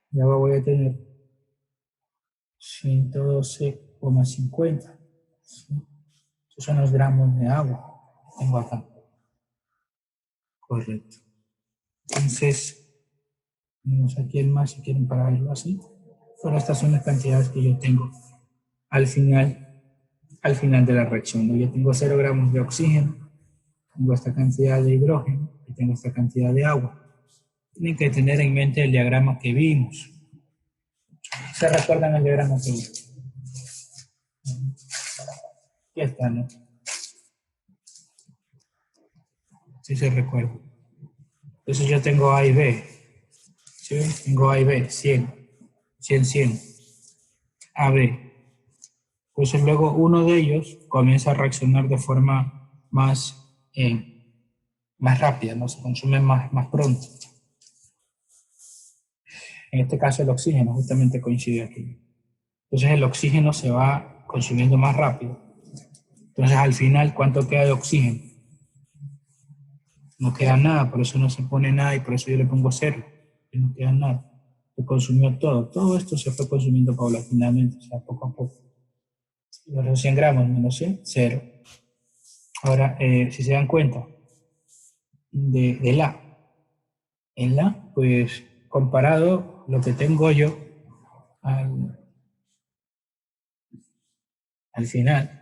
De agua voy a tener 112,50. ¿Sí? Esos son los gramos de agua que tengo acá. Correcto. Entonces, tenemos aquí el más si quieren para verlo así. Pero estas son las cantidades que yo tengo al final de la reacción, ¿no? Yo tengo 0 gramos de oxígeno, tengo esta cantidad de hidrógeno y tengo esta cantidad de agua. Tienen que tener en mente el diagrama que vimos. ¿Se recuerdan el diagrama que vimos? Aquí está, ¿no? Sí se recuerda. Entonces yo tengo A y B. ¿Sí? Tengo A y B, 100, 100, 100. A, B. Entonces luego uno de ellos comienza a reaccionar de forma más rápida, ¿no? Se consume más pronto. En este caso el oxígeno justamente coincide aquí. Entonces el oxígeno se va consumiendo más rápido. Entonces al final, ¿cuánto queda de oxígeno? No queda nada, por eso no se pone nada y por eso yo le pongo 0. Y no queda nada. Se consumió todo. Todo esto se fue consumiendo paulatinamente, o sea, poco a poco. Los 100 gramos menos 100, 0. Ahora, si se dan cuenta, del A. En la, pues comparado lo que tengo yo al final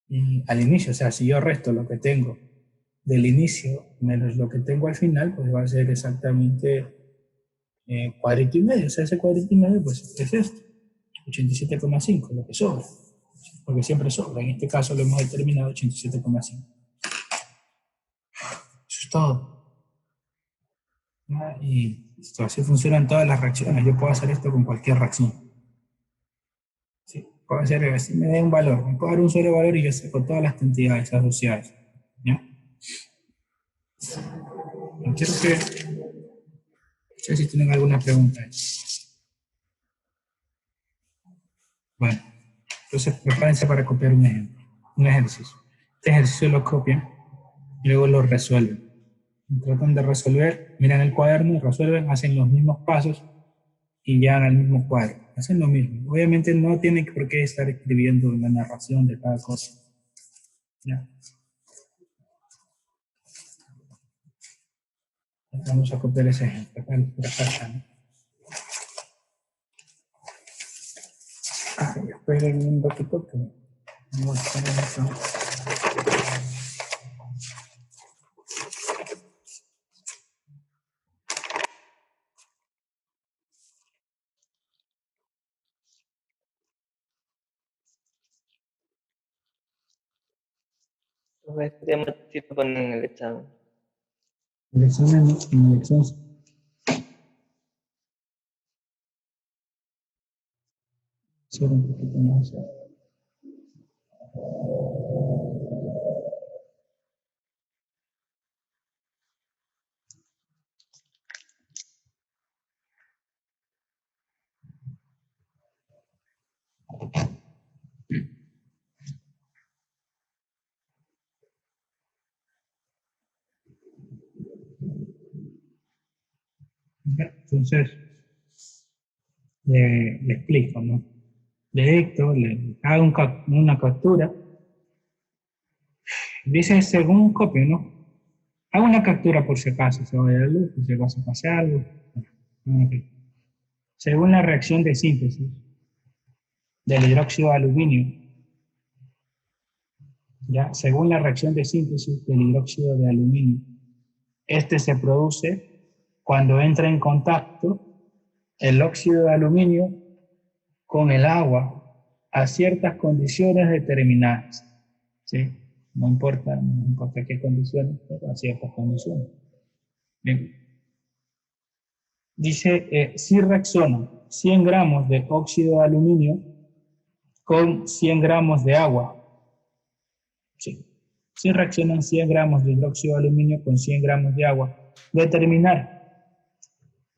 y al inicio, o sea, si yo resto lo que tengo del inicio menos lo que tengo al final, pues va a ser exactamente cuadrito y medio. O sea, ese cuadrito y medio, pues es esto, 87,5, lo que sobra, porque siempre sobra. En este caso lo hemos determinado 87,5. Eso es todo. Y esto, así funcionan todas las reacciones. Yo puedo hacer esto con cualquier reacción. ¿Sí? Puedo hacer, si me da un valor, me puedo dar un solo valor y yo saco todas las cantidades asociadas. ¿Ya? Quiero que, no sé si tienen alguna pregunta. Bueno, entonces prepárense para copiar un ejemplo, un ejercicio. Este ejercicio lo copian y luego lo resuelven. Tratan de resolver, miran el cuaderno y resuelven, hacen los mismos pasos y llegan al mismo cuadro. Hacen lo mismo. Obviamente no tienen por qué estar escribiendo la narración de cada cosa. ¿Ya? Vamos a copiar ese ejemplo. Esperen un ratito que vamos a poner eso. Este tema sí lo ponen en el examen. El examen, en el examen. Solo un poquito más. Entonces, le explico, ¿no? Le dicto, le hago una captura. Dice según copio, ¿no? Hago una captura por si acaso se vaya la luz, por si acaso pase algo. Okay. Según la reacción de síntesis del hidróxido de aluminio, ya, según la reacción de síntesis del hidróxido de aluminio Este se produce cuando entra en contacto el óxido de aluminio con el agua a ciertas condiciones determinadas. ¿Sí? No importa qué condiciones, pero a ciertas condiciones. Bien. Dice, si reaccionan 100 gramos de óxido de aluminio con 100 gramos de agua. Sí. Si reaccionan 100 gramos de hidróxido de aluminio con 100 gramos de agua, determinar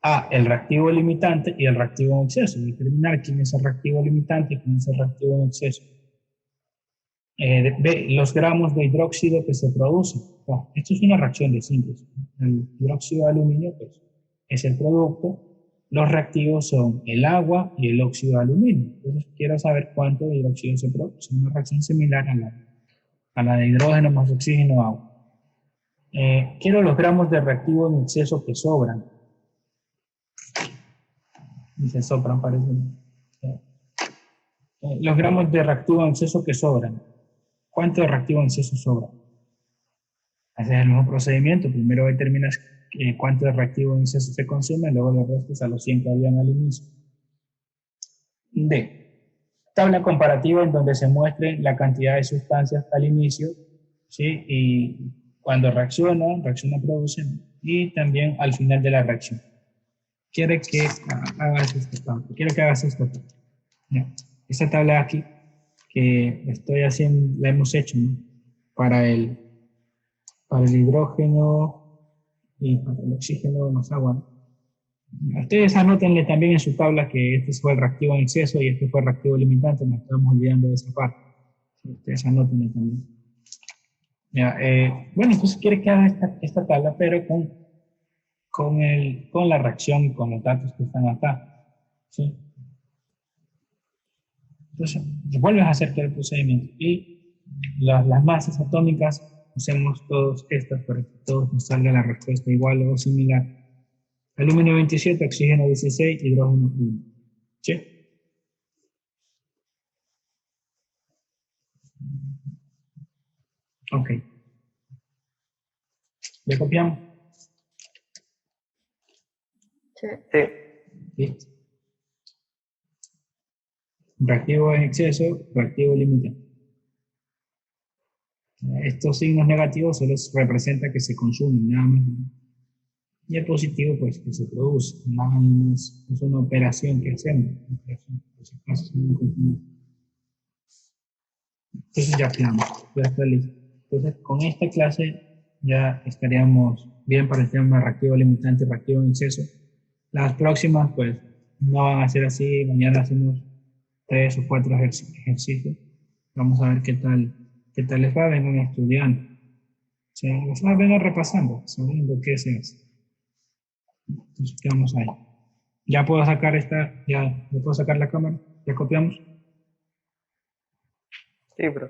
A, el reactivo limitante y el reactivo en exceso. Determinar quién es el reactivo limitante y quién es el reactivo en exceso. B, los gramos de hidróxido que se producen. Bueno, esto es una reacción de síntesis. El hidróxido de aluminio pues, es el producto. Los reactivos son el agua y el óxido de aluminio. Entonces quiero saber cuánto de hidróxido se produce. Una reacción similar a la de hidrógeno más oxígeno agua. Quiero los gramos de reactivo en exceso que sobran. Dice sobran, parece. Los gramos de reactivo en exceso que sobran. ¿Cuánto de reactivo en exceso sobra? Ese es el mismo procedimiento. Primero determinas cuánto de reactivo en exceso se consume, luego le restas a los 100 que habían al inicio. D. Tabla comparativa en donde se muestre la cantidad de sustancias al inicio, ¿sí? Y cuando reacciona, producen, y también al final de la reacción. Quiero que hagas esta tabla. Esta tabla aquí que estoy haciendo, la hemos hecho, ¿no? para el hidrógeno y para el oxígeno más agua, ¿no? Ustedes anótenle también en su tabla que este fue el reactivo en exceso y este fue el reactivo limitante, nos estamos olvidando de esa parte. Ustedes anótenle también. Ya, bueno, entonces quiere que haga esta tabla, pero con la reacción y con los datos que están acá. ¿Sí? Entonces, vuelves a hacer todo el procedimiento. Y las masas atómicas, usemos todas estas para que todos nos salga la respuesta igual o similar. Aluminio 27, oxígeno 16, hidrógeno 1. ¿Sí? Ok. ¿Le copiamos? Sí. Sí. Listo. Reactivo en exceso, reactivo limitante. Estos signos negativos solo representan que se consumen, nada más. Y el positivo, pues, que se produce. Nada más es una operación que hacemos. Entonces ya quedamos, ya está listo. Entonces, con esta clase ya estaríamos bien para el tema reactivo limitante y reactivo en exceso. Las próximas, pues, no van a ser así. Mañana hacemos 3 o 4 ejercicios. Vamos a ver qué tal les va. Vengan estudiando. O sea, vengan repasando, sabiendo qué se hace. Entonces, quedamos ahí. Ya puedo sacar ya puedo sacar la cámara. Ya copiamos. Sí, bro.